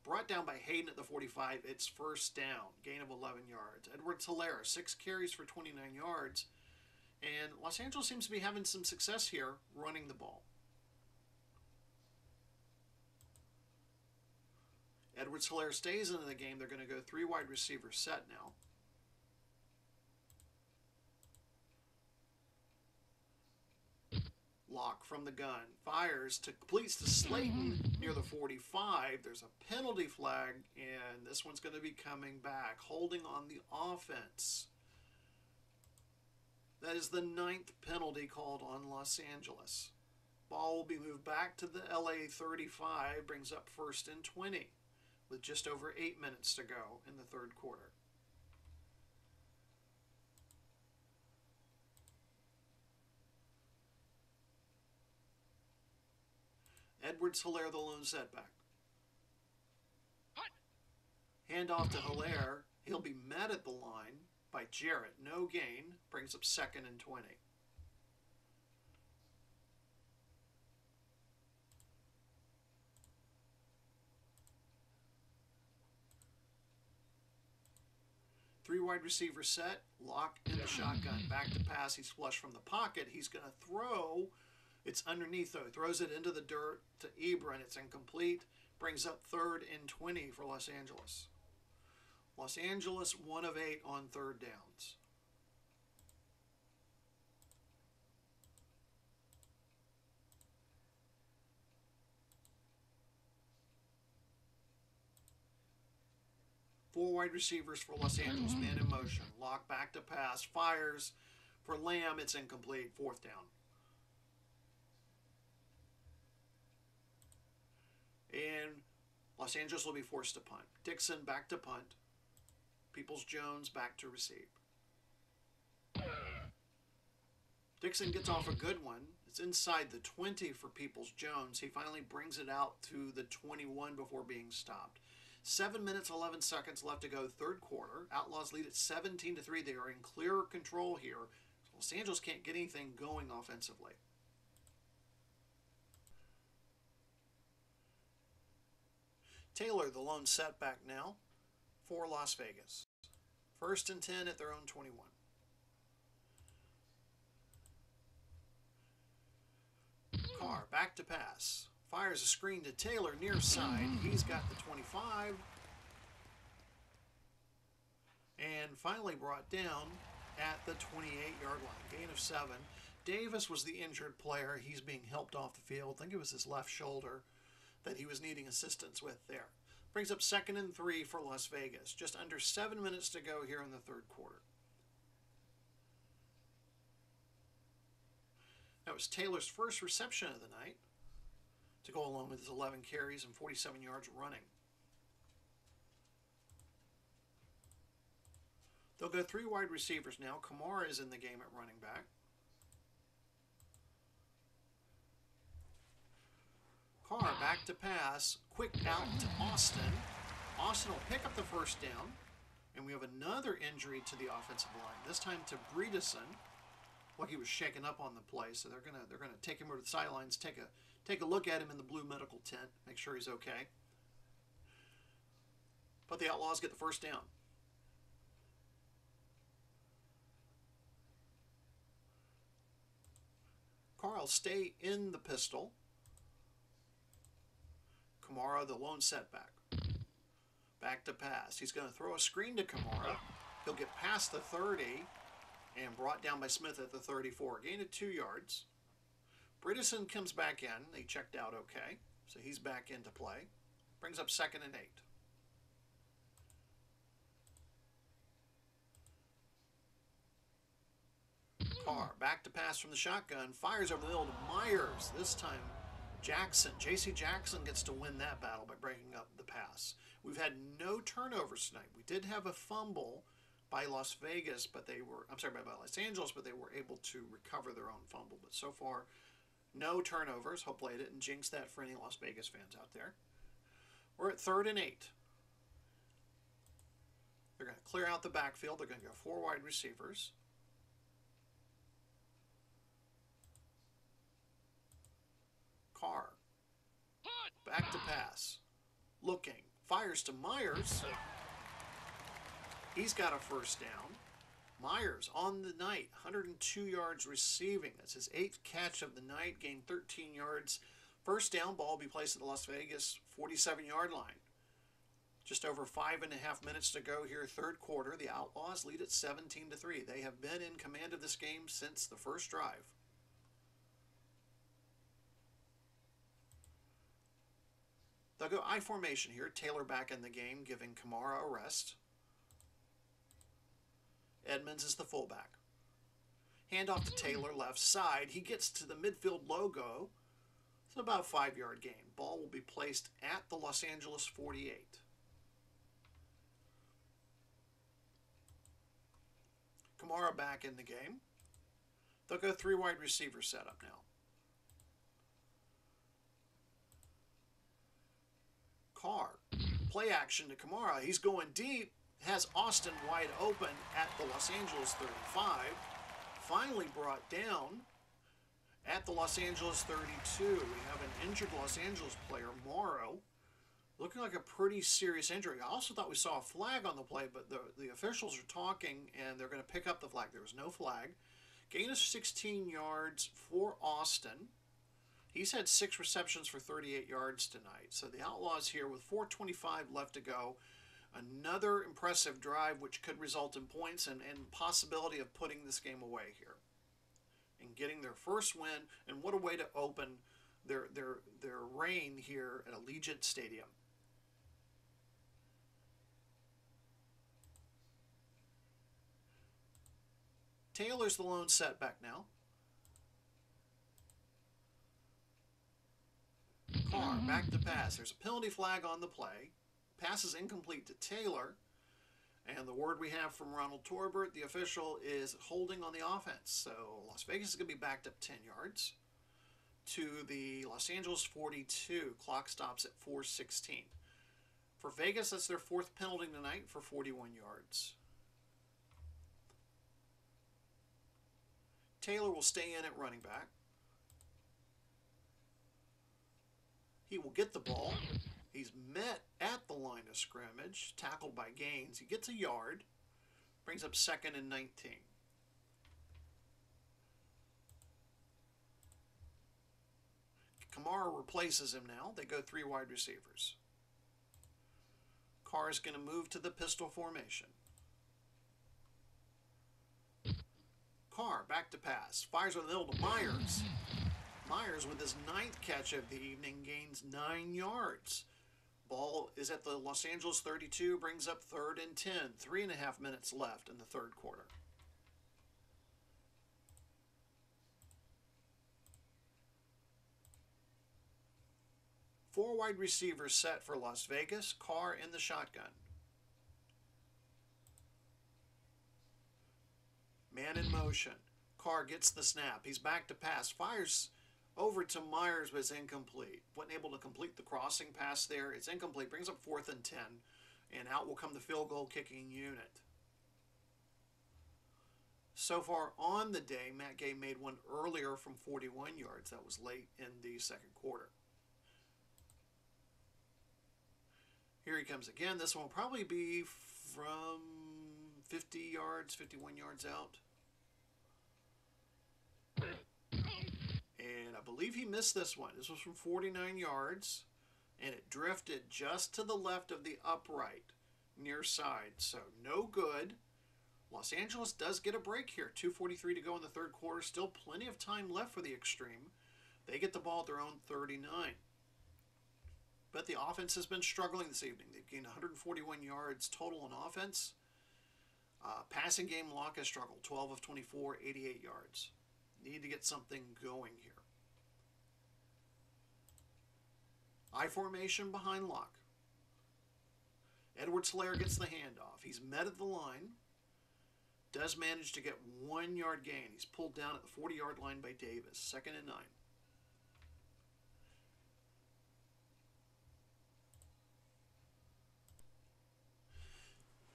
Brought down by Hayden at the 45. It's first down. Gain of 11 yards. Edwards-Helaire, 6 carries for 29 yards. And Los Angeles seems to be having some success here running the ball. Edwards-Helaire stays into the game. They're going to go 3 wide receiver set now. Locke from the gun. Fires to completes to Slayton near the 45. There's a penalty flag, and this one's going to be coming back. Holding on the offense. That is the 9th penalty called on Los Angeles. Ball will be moved back to the LA 35. Brings up first and 20 with just over 8 minutes to go in the third quarter. Edwards-Helaire, the lone setback. Hand off to Helaire. He'll be met at the line by Jarrett. No gain. Brings up second and 20. Three wide receiver set. Locke in the shotgun. Back to pass. He's flush from the pocket. He's going to throw. It's underneath, though. Throws it into the dirt to Ebron. It's incomplete. Brings up third and 20 for Los Angeles. Los Angeles, 1 of 8 on third downs. Four wide receivers for Los Angeles. Man in motion. Locke back to pass. Fires for Lamb. It's incomplete. Fourth down. And Los Angeles will be forced to punt. Dixon back to punt. Peoples-Jones back to receive. Dixon gets off a good one. It's inside the 20 for Peoples-Jones. He finally brings it out to the 21 before being stopped. 7 minutes, 11 seconds left to go, third quarter. Outlaws lead at 17-3. They are in clear control here. Los Angeles can't get anything going offensively. Taylor, the lone setback now for Las Vegas. First and 10 at their own 21. Carr back to pass. Fires a screen to Taylor near side. He's got the 25. And finally brought down at the 28-yard line. Gain of 7. Davis was the injured player. He's being helped off the field. I think it was his left shoulder that he was needing assistance with there. Brings up second and 3 for Las Vegas. Just under 7 minutes to go here in the third quarter. That was Taylor's first reception of the night, to go along with his 11 carries and 47 yards running. They'll go 3 wide receivers now. Kamara is in the game at running back. Carr back to pass. Quick out to Austin. Austin will pick up the first down. And we have another injury to the offensive line. This time to Bredesen. Well, he was shaken up on the play, so they're gonna take him over to the sidelines, take a look at him in the blue medical tent, make sure he's okay. But the Outlaws get the first down. Carl stay in the pistol. Kamara, the lone setback. Back to pass. He's going to throw a screen to Kamara. He'll get past the 30 and brought down by Smith at the 34. Gain of 2 yards. Bredesen comes back in. They checked out okay, so he's back into play. Brings up second and 8. Carr back to pass from the shotgun. Fires over the middle to Myers. This time Jackson, J.C. Jackson gets to win that battle by breaking up the pass. We've had no turnovers tonight. We did have a fumble by Las Vegas, but by Los Angeles, but they were able to recover their own fumble. But so far, no turnovers. Hopefully I didn't jinx that for any Las Vegas fans out there. We're at 3rd and 8. They're going to clear out the backfield. They're going to go 4 wide receivers. Carr. Back to pass. Looking. Fires to Myers. He's got a first down. Myers on the night, 102 yards receiving. That's his 8th catch of the night, gained 13 yards. First down, ball will be placed at the Las Vegas 47-yard line. Just over 5.5 minutes to go here, third quarter. The Outlaws lead at 17-3. They have been in command of this game since the first drive. They'll go I formation here. Taylor back in the game, giving Kamara a rest. Edmonds is the fullback. Hand off to Taylor, left side. He gets to the midfield logo. It's about a 5-yard gain. Ball will be placed at the Los Angeles 48. Kamara back in the game. They'll go 3 wide receiver setup now. Carr. Play action to Kamara. He's going deep. Has Austin wide open at the Los Angeles 35. Finally brought down at the Los Angeles 32. We have an injured Los Angeles player, Morrow, looking like a pretty serious injury. I also thought we saw a flag on the play, but the officials are talking, and they're going to pick up the flag. There was no flag. Gain of 16 yards for Austin. He's had 6 receptions for 38 yards tonight. So the Outlaws here with 4:25 left to go. Another impressive drive which could result in points and possibility of putting this game away here and getting their first win. And what a way to open their reign here at Allegiant Stadium. Taylor's the lone setback now. Carr back to pass. There's a penalty flag on the play. Pass is incomplete to Taylor. And the word we have from Ronald Torbert, the official, is holding on the offense. So Las Vegas is going to be backed up 10 yards to the Los Angeles 42. Clock stops at 4:16. For Vegas, that's their 4th penalty tonight for 41 yards. Taylor will stay in at running back. He will get the ball. He's met at the line of scrimmage, tackled by Gaines. He gets a yard, brings up 2nd and 19. Kamara replaces him now. They go 3 wide receivers. Carr is going to move to the pistol formation. Carr back to pass. Fires with the middle to Myers. Myers, with his 9th catch of the evening, gains 9 yards. Ball is at the Los Angeles 32, brings up 3rd and 10. 3.5 minutes left in the third quarter. Four wide receivers set for Las Vegas. Carr in the shotgun. Man in motion. Carr gets the snap. He's back to pass. Fires over to Myers, was incomplete. Wasn't able to complete the crossing pass there. It's incomplete. Brings up 4th and 10. And out will come the field goal kicking unit. So far on the day, Matt Gay made one earlier from 41 yards. That was late in the second quarter. Here he comes again. This one will probably be from 50 yards, 51 yards out. And I believe he missed this one. This was from 49 yards, and it drifted just to the left of the upright near side. So no good. Los Angeles does get a break here. 2:43 to go in the third quarter. Still plenty of time left for the Extreme. They get the ball at their own 39. But the offense has been struggling this evening. They've gained 141 yards total on offense. Passing game, Locke has struggled. 12 of 24, 88 yards. Need to get something going here. I formation behind Locke. Edwards-Helaire gets the handoff. He's met at the line. Does manage to get 1 yard gain. He's pulled down at the 40-yard line by Davis. 2nd and 9.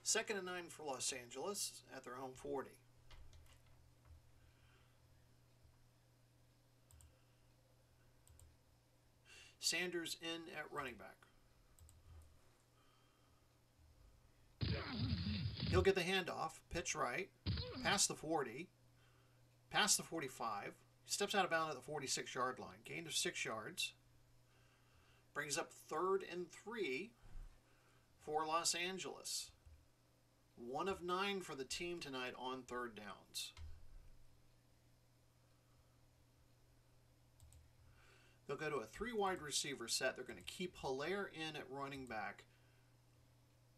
Second and 9 for Los Angeles at their own 40. Sanders in at running back. He'll get the handoff, pitch right, past the 40, past the 45, steps out of bounds at the 46-yard line, gain of 6 yards, brings up 3rd and 3 for Los Angeles. 1 of 9 for the team tonight on 3rd downs. They'll go to a 3 wide receiver set. They're going to keep Hilaire in at running back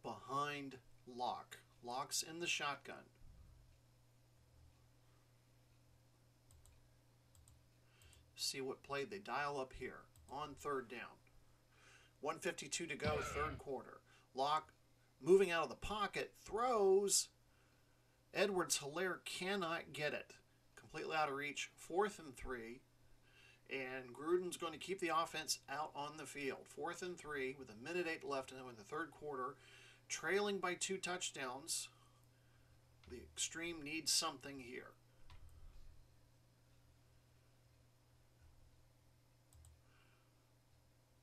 behind Locke. Locke's in the shotgun. See what play they dial up here on 3rd down. 1:52 to go, 3rd quarter. Locke moving out of the pocket, throws. Edwards-Hilaire cannot get it. Completely out of reach, 4th and 3. And Gruden's going to keep the offense out on the field. 4th and 3 with 1:08 left in the 3rd quarter. Trailing by 2 touchdowns. The Extreme needs something here.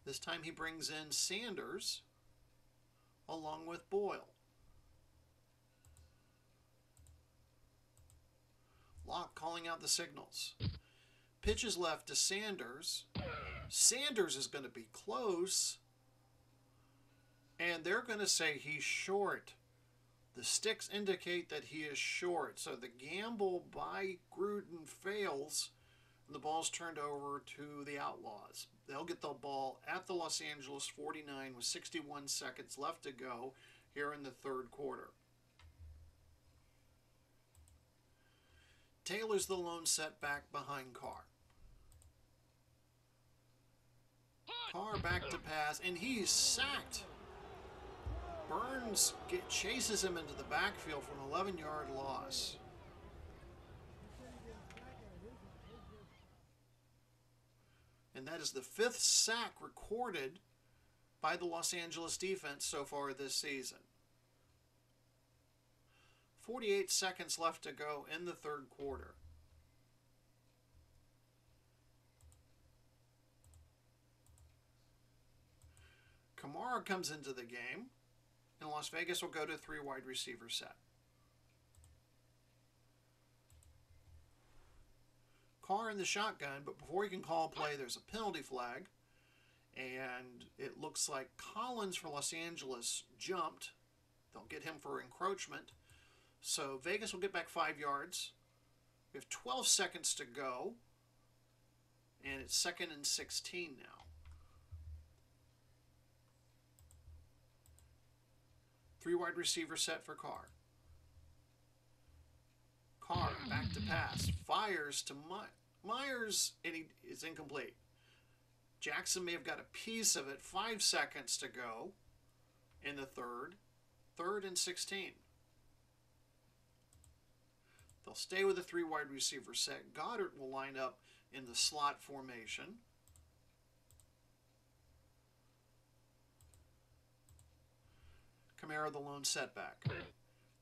This time he brings in Sanders along with Boyle. Locke calling out the signals. Pitches left to Sanders. Sanders is going to be close. And they're going to say he's short. The sticks indicate that he is short. So the gamble by Gruden fails. And the ball's turned over to the Outlaws. They'll get the ball at the Los Angeles 49 with 61 seconds left to go here in the 3rd quarter. Taylor's the lone setback behind Carr. Carr back to pass, and he's sacked. Burns chases him into the backfield for an 11-yard loss. And that is the 5th sack recorded by the Los Angeles defense so far this season. 48 seconds left to go in the 3rd quarter. Kamara comes into the game, and Las Vegas will go to 3 wide receiver set. Carr in the shotgun, but before he can call a play, there's a penalty flag. And it looks like Collins for Los Angeles jumped. They'll get him for encroachment. So Vegas will get back 5 yards. We have 12 seconds to go. And it's 2nd and 16 now. 3 wide receiver set for Carr. Carr back to pass. Fires to Myers, and he is incomplete. Jackson may have got a piece of it. 5 seconds to go in the 3rd. 3rd and 16. They'll stay with the 3 wide receiver set. Goddard will line up in the slot formation. Kamara the lone setback.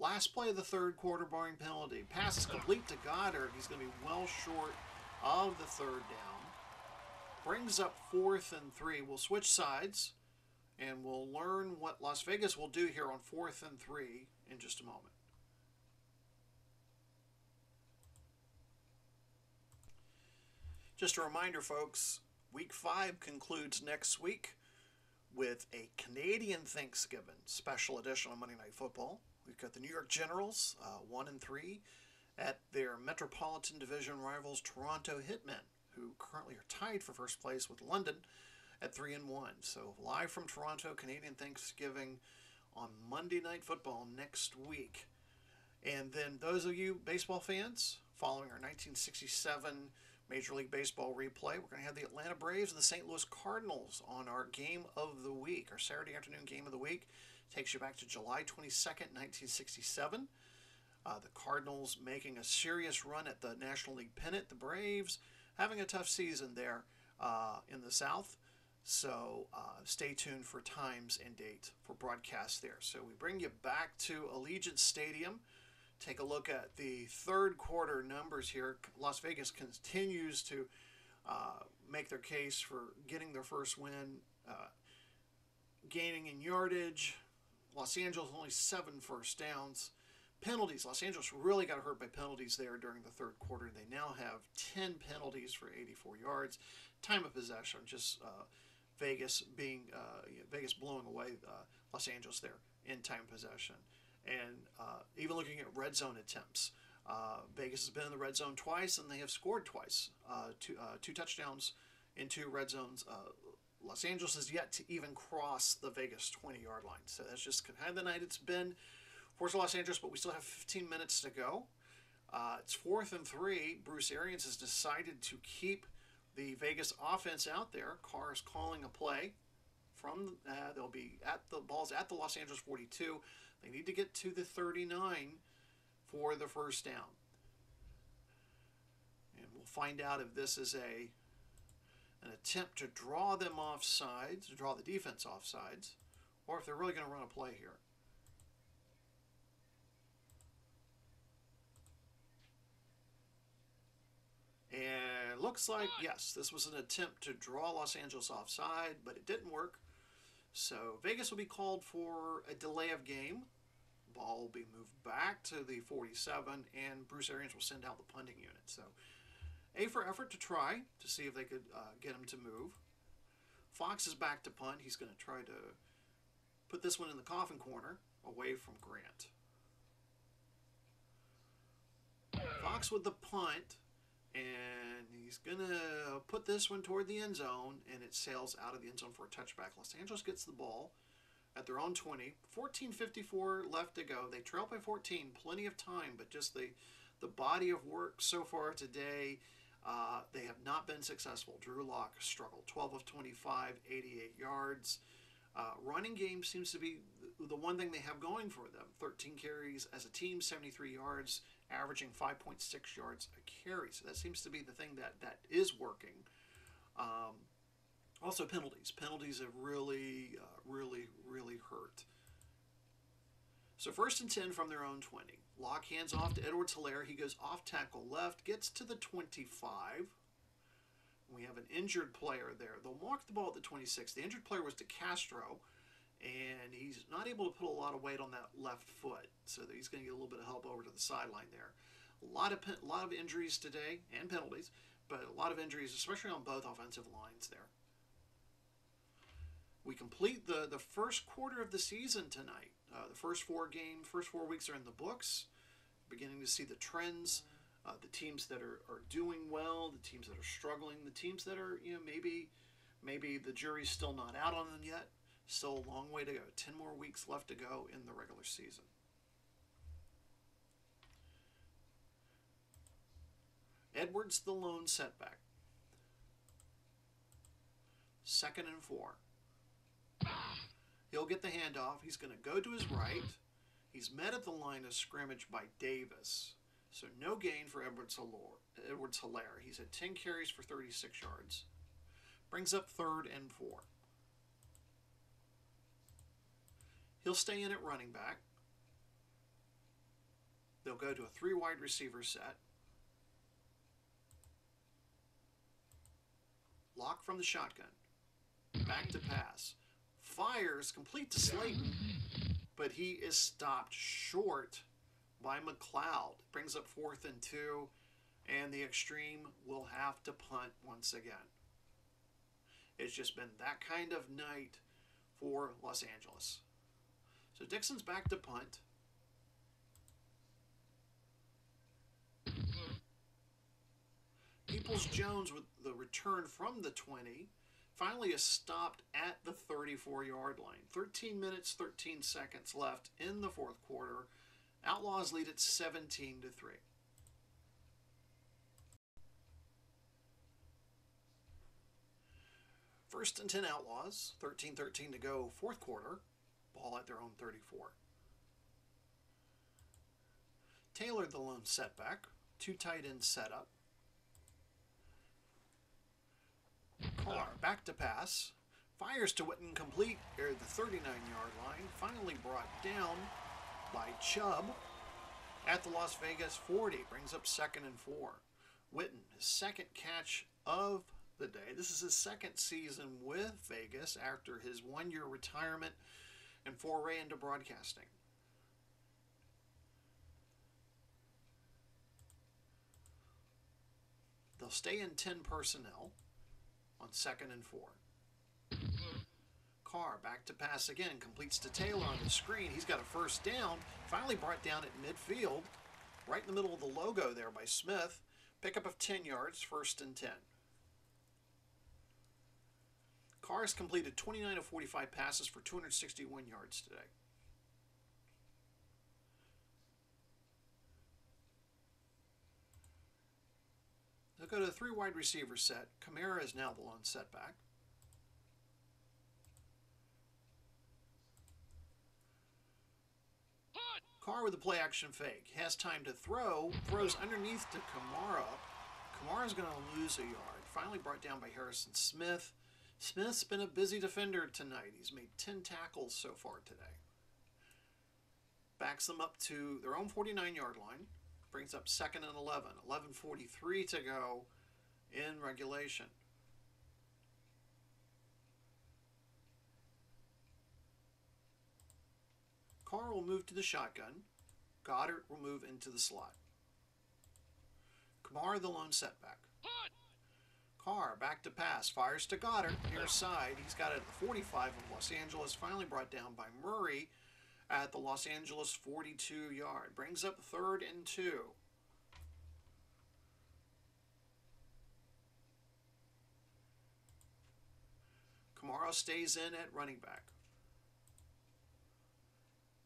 Last play of the 3rd quarter, barring penalty. Pass is complete to Goddard. He's going to be well short of the 3rd down. Brings up 4th and 3. We'll switch sides, and we'll learn what Las Vegas will do here on 4th and 3 in just a moment. Just a reminder, folks, Week 5 concludes next week with a Canadian Thanksgiving special edition on Monday Night Football. We've got the New York Generals, 1 and 3, at their Metropolitan Division rivals Toronto Hitmen, who currently are tied for first place with London at 3 and 1. So live from Toronto, Canadian Thanksgiving on Monday Night Football next week. And then those of you baseball fans following our 1967 Major League Baseball replay, we're going to have the Atlanta Braves and the St. Louis Cardinals on our game of the week. Our Saturday afternoon game of the week takes you back to July 22nd, 1967. The Cardinals making a serious run at the National League pennant. The Braves having a tough season there in the South. So stay tuned for times and date for broadcast there. So we bring you back to Allegiant Stadium. Take a look at the 3rd quarter numbers here. Las Vegas continues to make their case for getting their first win, gaining in yardage. Los Angeles only 7 first downs. Penalties. Los Angeles really got hurt by penalties there during the third quarter. They now have 10 penalties for 84 yards. Time of possession, just Vegas blowing away Los Angeles there in time of possession. And even looking at red zone attempts, Vegas has been in the red zone twice, and they have scored twice. Two touchdowns in 2 red zones. Los Angeles has yet to even cross the Vegas 20-yard line. So that's just kind of the night it's been for Los Angeles, but we still have 15 minutes to go. It's 4th and 3. Bruce Arians has decided to keep the Vegas offense out there. Carr is calling a play. They'll be at the ball's at the Los Angeles 42. They need to get to the 39 for the first down. And we'll find out if this is an attempt to draw them off sides, to draw the defense off sides, or if they're really going to run a play here. And it looks like, yes, this was an attempt to draw Los Angeles offside, but it didn't work. So Vegas will be called for a delay of game. Ball will be moved back to the 47, and Bruce Arians will send out the punting unit. So A for effort to try to see if they could get him to move. Fox is back to punt. He's going to try to put this one in the coffin corner away from Grant. Fox with the punt, and he's going to put this one toward the end zone, and it sails out of the end zone for a touchback. Los Angeles gets the ball at their own 20. 14:54 left to go. They trail by 14, plenty of time, but just the body of work so far today, they have not been successful. Drew Locke struggled. 12 of 25, 88 yards. Running game seems to be the one thing they have going for them. 13 carries as a team, 73 yards, averaging 5.6 yards a carry. So that seems to be the thing that is working. Also penalties. Penalties have really hurt. So 1st and 10 from their own 20. Locke hands off to Edwards-Helaire. He goes off tackle left, gets to the 25. We have an injured player there. They'll mark the ball at the 26. The injured player was DeCastro, and he's not able to put a lot of weight on that left foot, so that he's going to get a little bit of help over to the sideline there. A lot of injuries today, and penalties, but a lot of injuries, especially on both offensive lines there. We complete the first quarter of the season tonight. The first 4 weeks are in the books. Beginning to see the trends, the teams that are doing well, the teams that are struggling, the teams that are, maybe the jury's still not out on them yet. Still a long way to go. 10 more weeks left to go in the regular season. Edwards the lone setback. 2nd and 4. He'll get the handoff. He's going to go to his right. He's met at the line of scrimmage by Davis. So no gain for Edwards-Helaire. He's had 10 carries for 36 yards. Brings up 3rd and 4. He'll stay in at running back. They'll go to a 3 wide receiver set. Locke from the shotgun. Back to pass. Fires, complete to Slayton, but he is stopped short by McLeod. Brings up 4th and 2, and the extreme will have to punt once again. It's just been that kind of night for Los Angeles. So Dixon's back to punt. Peoples-Jones with the return from the 20. Finally is stopped at the 34-yard line. 13 minutes, 13 seconds left in the 4th quarter. Outlaws lead at 17-3. First and 10 Outlaws. 13-13 to go, 4th quarter. Ball at their own 34. Taylor the lone setback. 2 tight end setup. Carr back to pass. Fires to Witten complete near the 39-yard line. Finally brought down by Chubb at the Las Vegas 40. Brings up 2nd and 4. Witten, his 2nd catch of the day. This is his second season with Vegas after his one-year retirement and foray into broadcasting. They'll stay in 10 personnel on 2nd and 4. Carr back to pass again, completes to Taylor on the screen. He's got a first down, finally brought down at midfield, right in the middle of the logo there by Smith. Pickup of 10 yards, 1st and 10. Carr has completed 29 of 45 passes for 261 yards today. They'll go to the 3 wide receiver set. Kamara is now the lone setback. Carr with a play action fake. Has time to throw. Throws underneath to Kamara. Kamara's going to lose a yard. Finally brought down by Harrison Smith. Smith's been a busy defender tonight. He's made 10 tackles so far today. Backs them up to their own 49-yard line. Brings up 2nd and 11. 11:43 to go in regulation. Carr will move to the shotgun. Goddard will move into the slot. Kamara the lone setback. Carr back to pass. Fires to Goddard. Near side. He's got it at the 45 of Los Angeles. Finally brought down by Murray at the Los Angeles 42-yard. Brings up 3rd and 2. Kamara stays in at running back.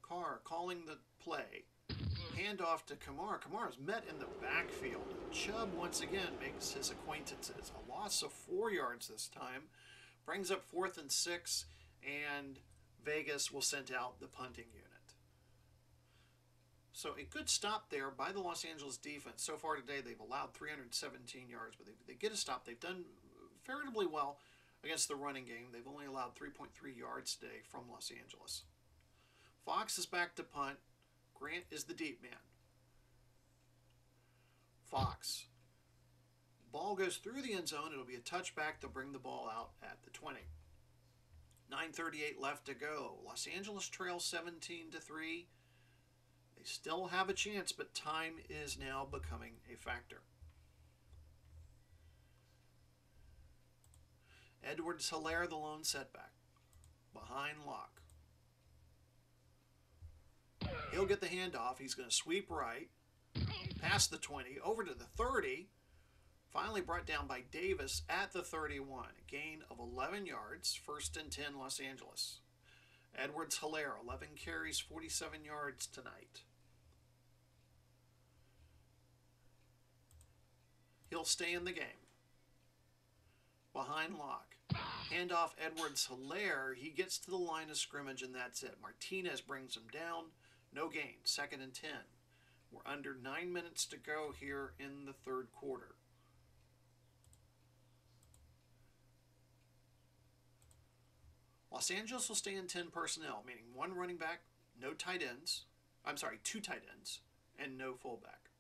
Carr calling the play. Handoff to Kamara. Kamara's met in the backfield. Chubb once again makes his acquaintances. A loss of 4 yards this time. Brings up 4th and 6, and Vegas will send out the punting unit. So a good stop there by the Los Angeles defense. So far today they've allowed 317 yards, but they get a stop. They've done veritably well against the running game. They've only allowed 3.3 yards today from Los Angeles. Fox is back to punt. Grant is the deep man. Fox. Ball goes through the end zone. It'll be a touchback to bring the ball out at the 20. 9:38 left to go. Los Angeles trails 17-3. They still have a chance, but time is now becoming a factor. Edwards-Hilaire, the lone setback. Behind Locke. He'll get the handoff. He's going to sweep right. Past the 20. Over to the 30. Finally brought down by Davis at the 31. A gain of 11 yards. 1st and 10 Los Angeles. Edwards-Hilaire, 11 carries, 47 yards tonight. He'll stay in the game. Behind Locke. Handoff Edwards-Hilaire. He gets to the line of scrimmage, and that's it. Martinez brings him down. No gain. 2nd and 10. We're under 9 minutes to go here in the 3rd quarter. Los Angeles will stay in 10 personnel, meaning 1 running back, no tight ends. I'm sorry, 2 tight ends, and no fullback.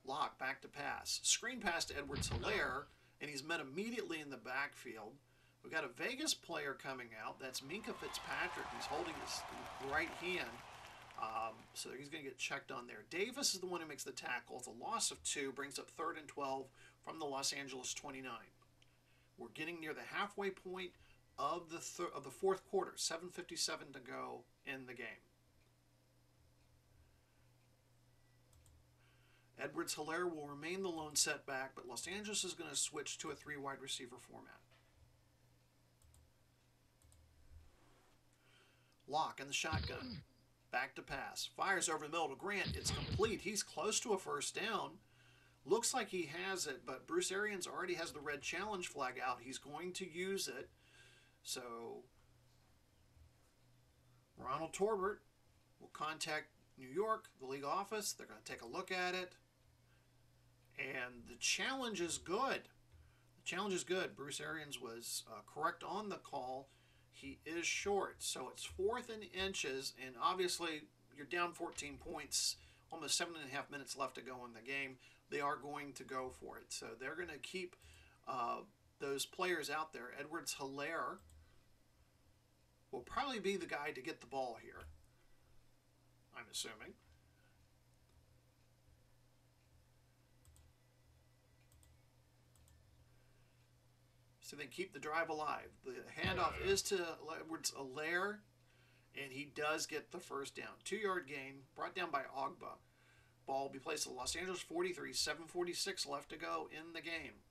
Locke back to pass. Screen pass to Edwards-Hilaire, and he's met immediately in the backfield. We've got a Vegas player coming out. That's Minkah Fitzpatrick. He's holding his right hand, so he's going to get checked on there. Davis is the one who makes the tackle. It's a loss of 2, brings up 3rd and 12 from the Los Angeles 29. We're getting near the halfway point of the 4th quarter. 7:57 to go in the game. Edwards-Hilaire will remain the lone setback, but Los Angeles is going to switch to a 3 wide receiver format. Locke in the shotgun. Back to pass. Fires over the middle to Grant. It's complete. He's close to a 1st down. Looks like he has it, but Bruce Arians already has the red challenge flag out. He's going to use it. So Ronald Torbert will contact New York, the league office. They're going to take a look at it. And the challenge is good. The challenge is good. Bruce Arians was correct on the call. He is short. So it's 4th and inches, and obviously you're down 14 points almost 7.5 minutes left to go in the game. They are going to go for it. So they're going to keep those players out there. Edwards-Helaire will probably be the guy to get the ball here, I'm assuming. So they keep the drive alive. The handoff is to Edwards-Helaire, and he does get the first down. 2-yard gain, brought down by Ogba. Ball will be placed at Los Angeles 43, 7:46 left to go in the game.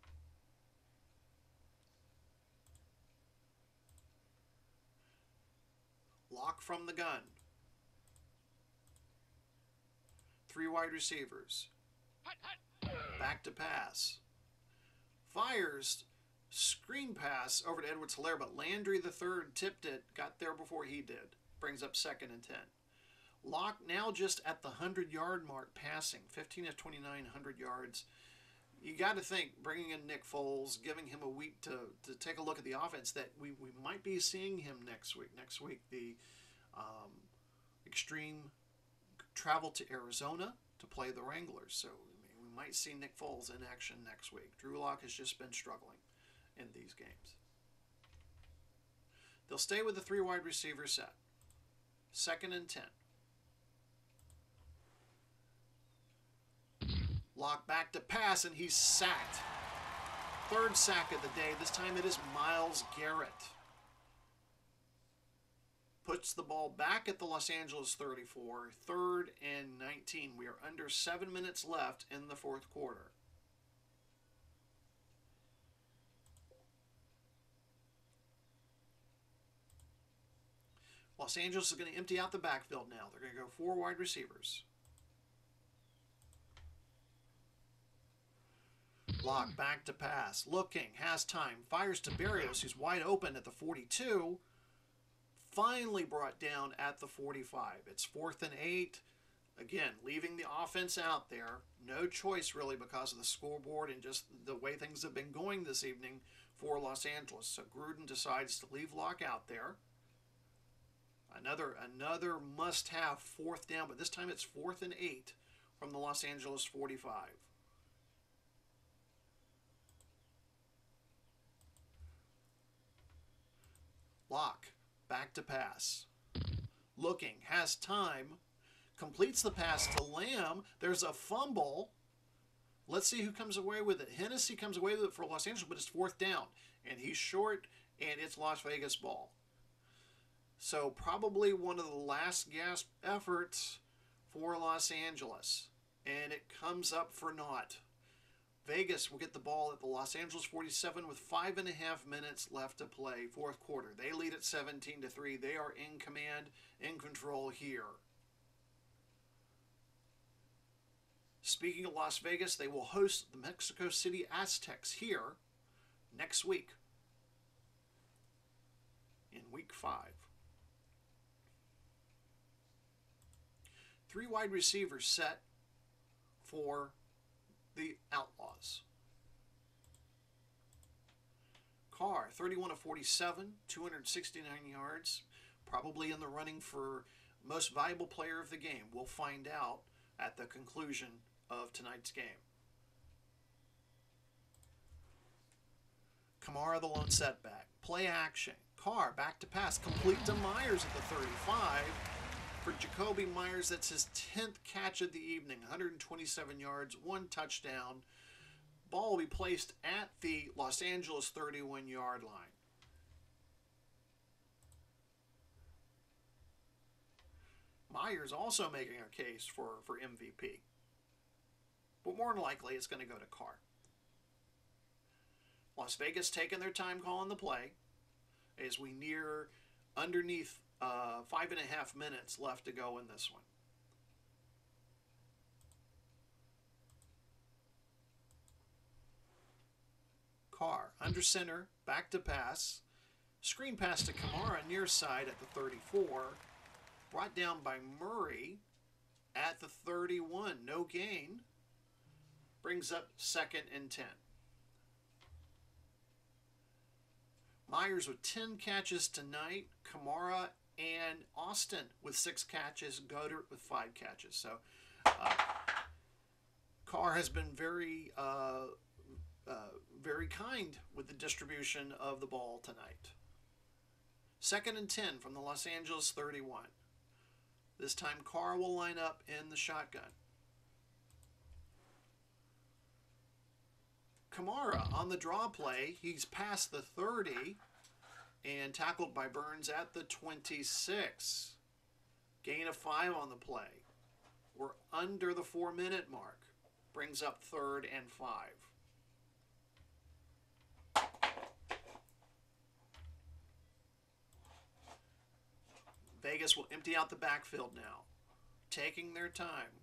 Locke from the gun. 3 wide receivers. Back to pass. Fires. Screen pass over to Edwards-Helaire, but Landry the third tipped it, got there before he did. Brings up 2nd and 10. Locke now just at the 100-yard mark passing, 15 of 29, 100 yards. You got to think, bringing in Nick Foles, giving him a week to take a look at the offense, that we might be seeing him next week. Next week, the extreme travel to Arizona to play the Wranglers. So we might see Nick Foles in action next week. Drew Locke has just been struggling in these games. They'll stay with the 3 wide receiver set. 2nd and 10. Locke back to pass, and he's sacked. 3rd sack of the day. This time it is Myles Garrett. Puts the ball back at the Los Angeles 34. 3rd and 19. We are under 7 minutes left in the 4th quarter. Los Angeles is going to empty out the backfield now. They're going to go 4 wide receivers. Locke back to pass. Looking, has time. Fires to Berrios, who's wide open at the 42. Finally brought down at the 45. It's 4th and 8. Again, leaving the offense out there. No choice, really, because of the scoreboard and just the way things have been going this evening for Los Angeles. So Gruden decides to leave Locke out there. Another must-have 4th down, but this time it's 4th and 8 from the Los Angeles 45. Locke, back to pass. Looking, has time, completes the pass to Lamb. There's a fumble. Let's see who comes away with it. Hennessy comes away with it for Los Angeles, but it's 4th down. And he's short, and it's Las Vegas ball. So probably one of the last gasp efforts for Los Angeles. And it comes up for naught. Vegas will get the ball at the Los Angeles 47 with 5.5 minutes left to play, 4th quarter. They lead at 17-3. They are in command, in control here. Speaking of Las Vegas, they will host the Mexico City Aztecs here next week in week 5. 3 wide receivers set for the Outlaws. Carr, 31 of 47, 269 yards, probably in the running for most valuable player of the game. We'll find out at the conclusion of tonight's game. Kamara, the lone setback. Play action. Carr, back to pass. Complete to Myers at the 35. For Jacoby Myers, that's his 10th catch of the evening. 127 yards, 1 touchdown. Ball will be placed at the Los Angeles 31-yard line. Myers also making a case for MVP. But more than likely, it's going to go to Carr. Las Vegas taking their time calling the play as we near underneath 5.5 minutes left to go in this one. Carr, under center, back to pass. Screen pass to Kamara, near side at the 34. Brought down by Murray at the 31. No gain. Brings up 2nd and 10. Myers with 10 catches tonight. Kamara and Austin with 6 catches. Goddard with 5 catches. So Carr has been very kind with the distribution of the ball tonight. 2nd and 10 from the Los Angeles 31. This time Carr will line up in the shotgun. Kamara on the draw play. He's past the 30 and tackled by Burns at the 26. Gain of 5 on the play. We're under the 4-minute mark. Brings up 3rd and 5. Vegas will empty out the backfield now, taking their time.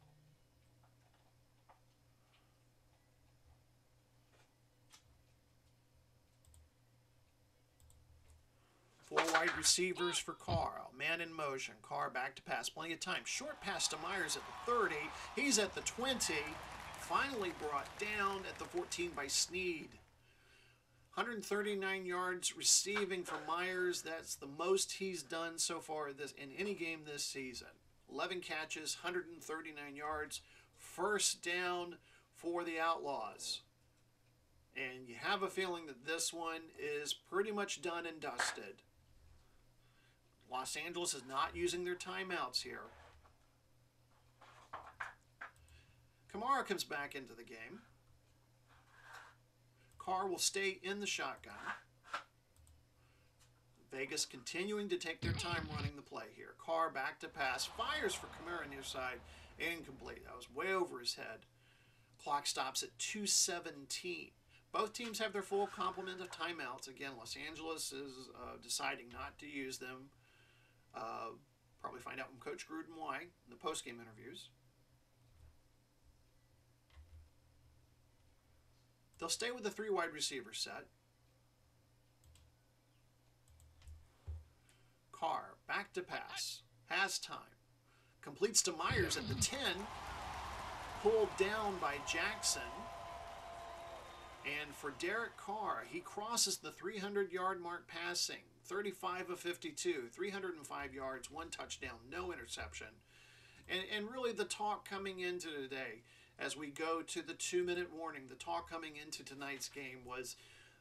Four wide receivers for Carr. Man in motion. Carr back to pass. Plenty of time. Short pass to Myers at the 30. He's at the 20. Finally brought down at the 14 by Snead. 139 yards receiving for Myers. That's the most he's done so far in any game this season. 11 catches, 139 yards. First down for the Outlaws. And you have a feeling that this one is pretty much done and dusted. Los Angeles is not using their timeouts here. Kamara comes back into the game. Carr will stay in the shotgun. Vegas continuing to take their time running the play here. Carr back to pass. Fires for Kamara near side. Incomplete. That was way over his head. Clock stops at 2:17. Both teams have their full complement of timeouts. Again, Los Angeles is deciding not to use them. Probably find out from Coach Gruden why in the post-game interviews. They'll stay with the 3 wide receiver set. Carr back to pass. Has time. Completes to Myers at the 10. Pulled down by Jackson. And for Derek Carr, he crosses the 300-yard mark passing. 35 of 52, 305 yards, 1 touchdown, no interception. And really the talk coming into today, as we go to the 2-minute warning, the talk coming into tonight's game was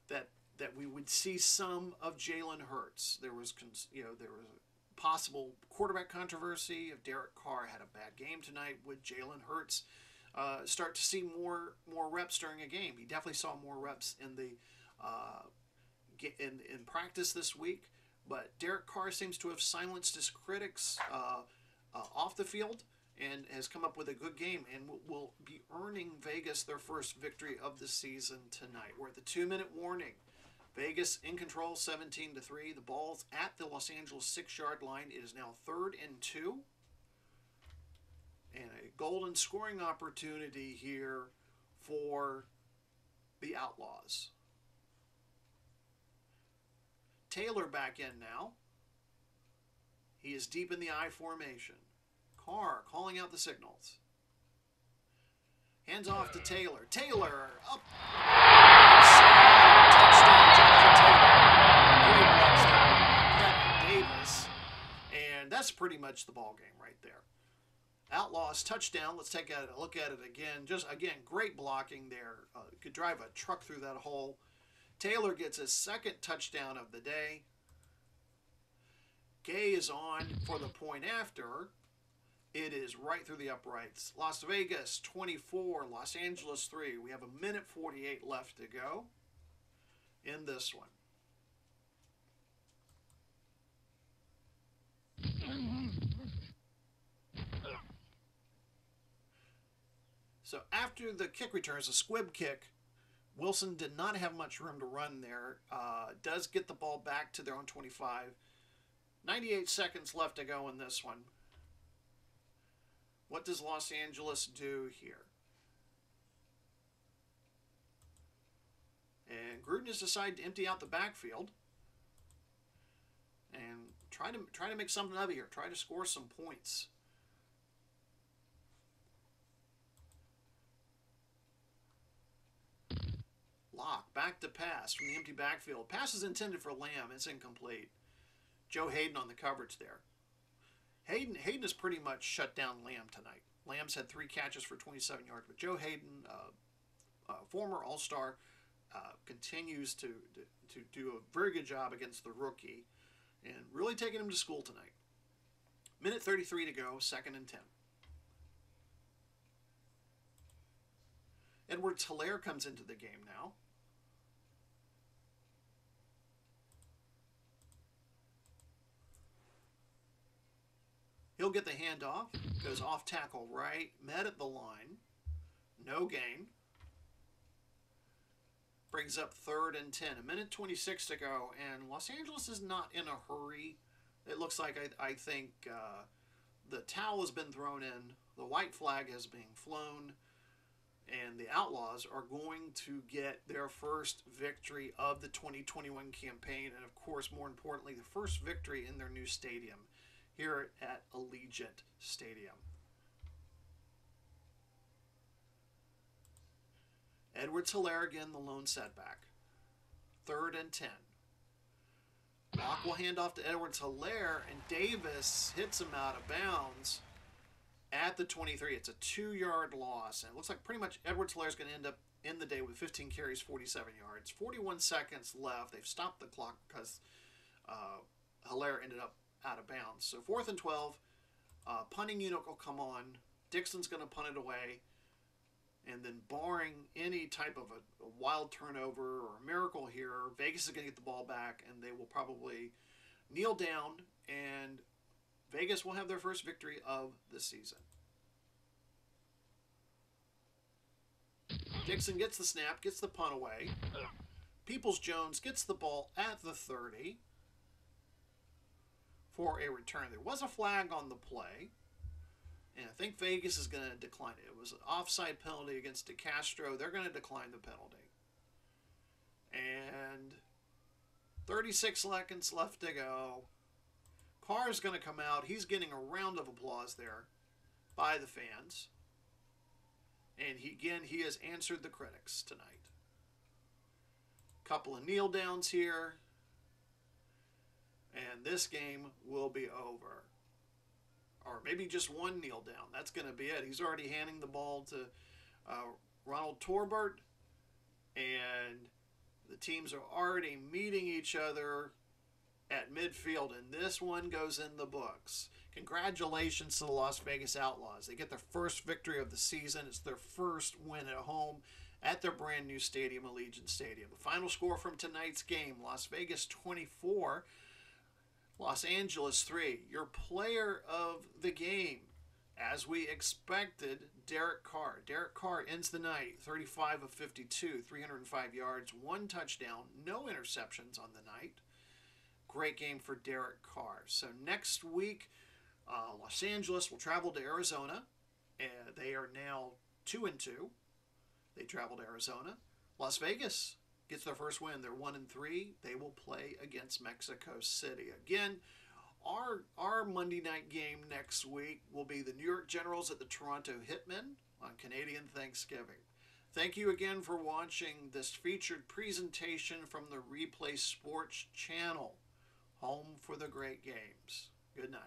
that we would see some of Jalen Hurts. There was a possible quarterback controversy. If Derek Carr had a bad game tonight, would Jalen Hurts start to see more reps during a game? He definitely saw more reps in the in practice this week, but Derek Carr seems to have silenced his critics off the field and has come up with a good game and will be earning Vegas their first victory of the season tonight. We're at the 2-minute warning. Vegas in control, 17-3. The ball's at the Los Angeles 6-yard line. It is now 3rd and 2. And a golden scoring opportunity here for the Outlaws. Taylor back in now. He is deep in the I formation. Carr calling out the signals. Hands off to Taylor. Taylor up. Touchdown, Jonathan Taylor. Great blocks there by Davis. And that's pretty much the ball game right there. Outlaws touchdown. Let's take a look at it again. Again, great blocking there. Could drive a truck through that hole. Taylor gets his 2nd touchdown of the day. Gay is on for the point after. It is right through the uprights. Las Vegas 24, Los Angeles 3. We have 1:48 left to go in this one. So after the kick returns, a squib kick, Wilson did not have much room to run there. Does get the ball back to their own 25. 98 seconds left to go in this one. What does Los Angeles do here? And Gruden has decided to empty out the backfield and try to make something of it here. Try to score some points. Locke back to pass from the empty backfield. Pass is intended for Lamb. It's incomplete. Joe Hayden on the coverage there. Hayden has pretty much shut down Lamb tonight. Lambs had 3 catches for 27 yards, but Joe Hayden, former All-Star, continues to do a very good job against the rookie and really taking him to school tonight. Minute 33 to go, 2nd and 10. Edwards Hilaire comes into the game now. He'll get the handoff, goes off tackle right, met at the line, no gain. Brings up 3rd and 10, a minute 26 to go, and Los Angeles is not in a hurry. It looks like I think the towel has been thrown in, the white flag is being flown, and the Outlaws are going to get their first victory of the 2021 campaign, and of course, more importantly, the first victory in their new stadium here at Allegiant Stadium. Edwards Hilaire again, the lone setback. 3rd and 10. Locke will hand off to Edwards Hilaire, and Davis hits him out of bounds at the 23. It's a 2-yard loss, and it looks like pretty much Edwards Hilaire is going to end up in the day with 15 carries, 47 yards. 41 seconds left. They've stopped the clock because Hilaire ended up out of bounds. So 4th and 12. Punting unit will come on. Dixon's going to punt it away. And then barring any type of a wild turnover or a miracle here, Vegas is going to get the ball back, and they will probably kneel down, and Vegas will have their first victory of the season. Dixon gets the snap, gets the punt away. Peoples-Jones gets the ball at the 30 for a return. There was a flag on the play, and I think Vegas is going to decline it. It was an offside penalty against DeCastro. They're going to decline the penalty. And 36 seconds left to go. Carr's going to come out. He's getting a round of applause there by the fans. And he has answered the critics tonight. Couple of kneel downs here. And this game will be over. Or maybe just one kneel down. That's going to be it. He's already handing the ball to Ronald Torbert. And the teams are already meeting each other at midfield. And this one goes in the books. Congratulations to the Las Vegas Outlaws. They get their first victory of the season. It's their first win at home at their brand new stadium, Allegiant Stadium. The final score from tonight's game, Las Vegas 24, Los Angeles 3. Your player of the game, as we expected, Derek Carr. Derek Carr ends the night 35 of 52, 305 yards, 1 touchdown, no interceptions on the night. Great game for Derek Carr. So next week, Los Angeles will travel to Arizona. They are now 2-2. They travel to Arizona. Las Vegas gets their first win. They're 1-3. They will play against Mexico City. Again, our Monday night game next week will be the New York Generals at the Toronto Hitmen on Canadian Thanksgiving. Thank you again for watching this featured presentation from the Replay Sports channel, home for the great games. Good night.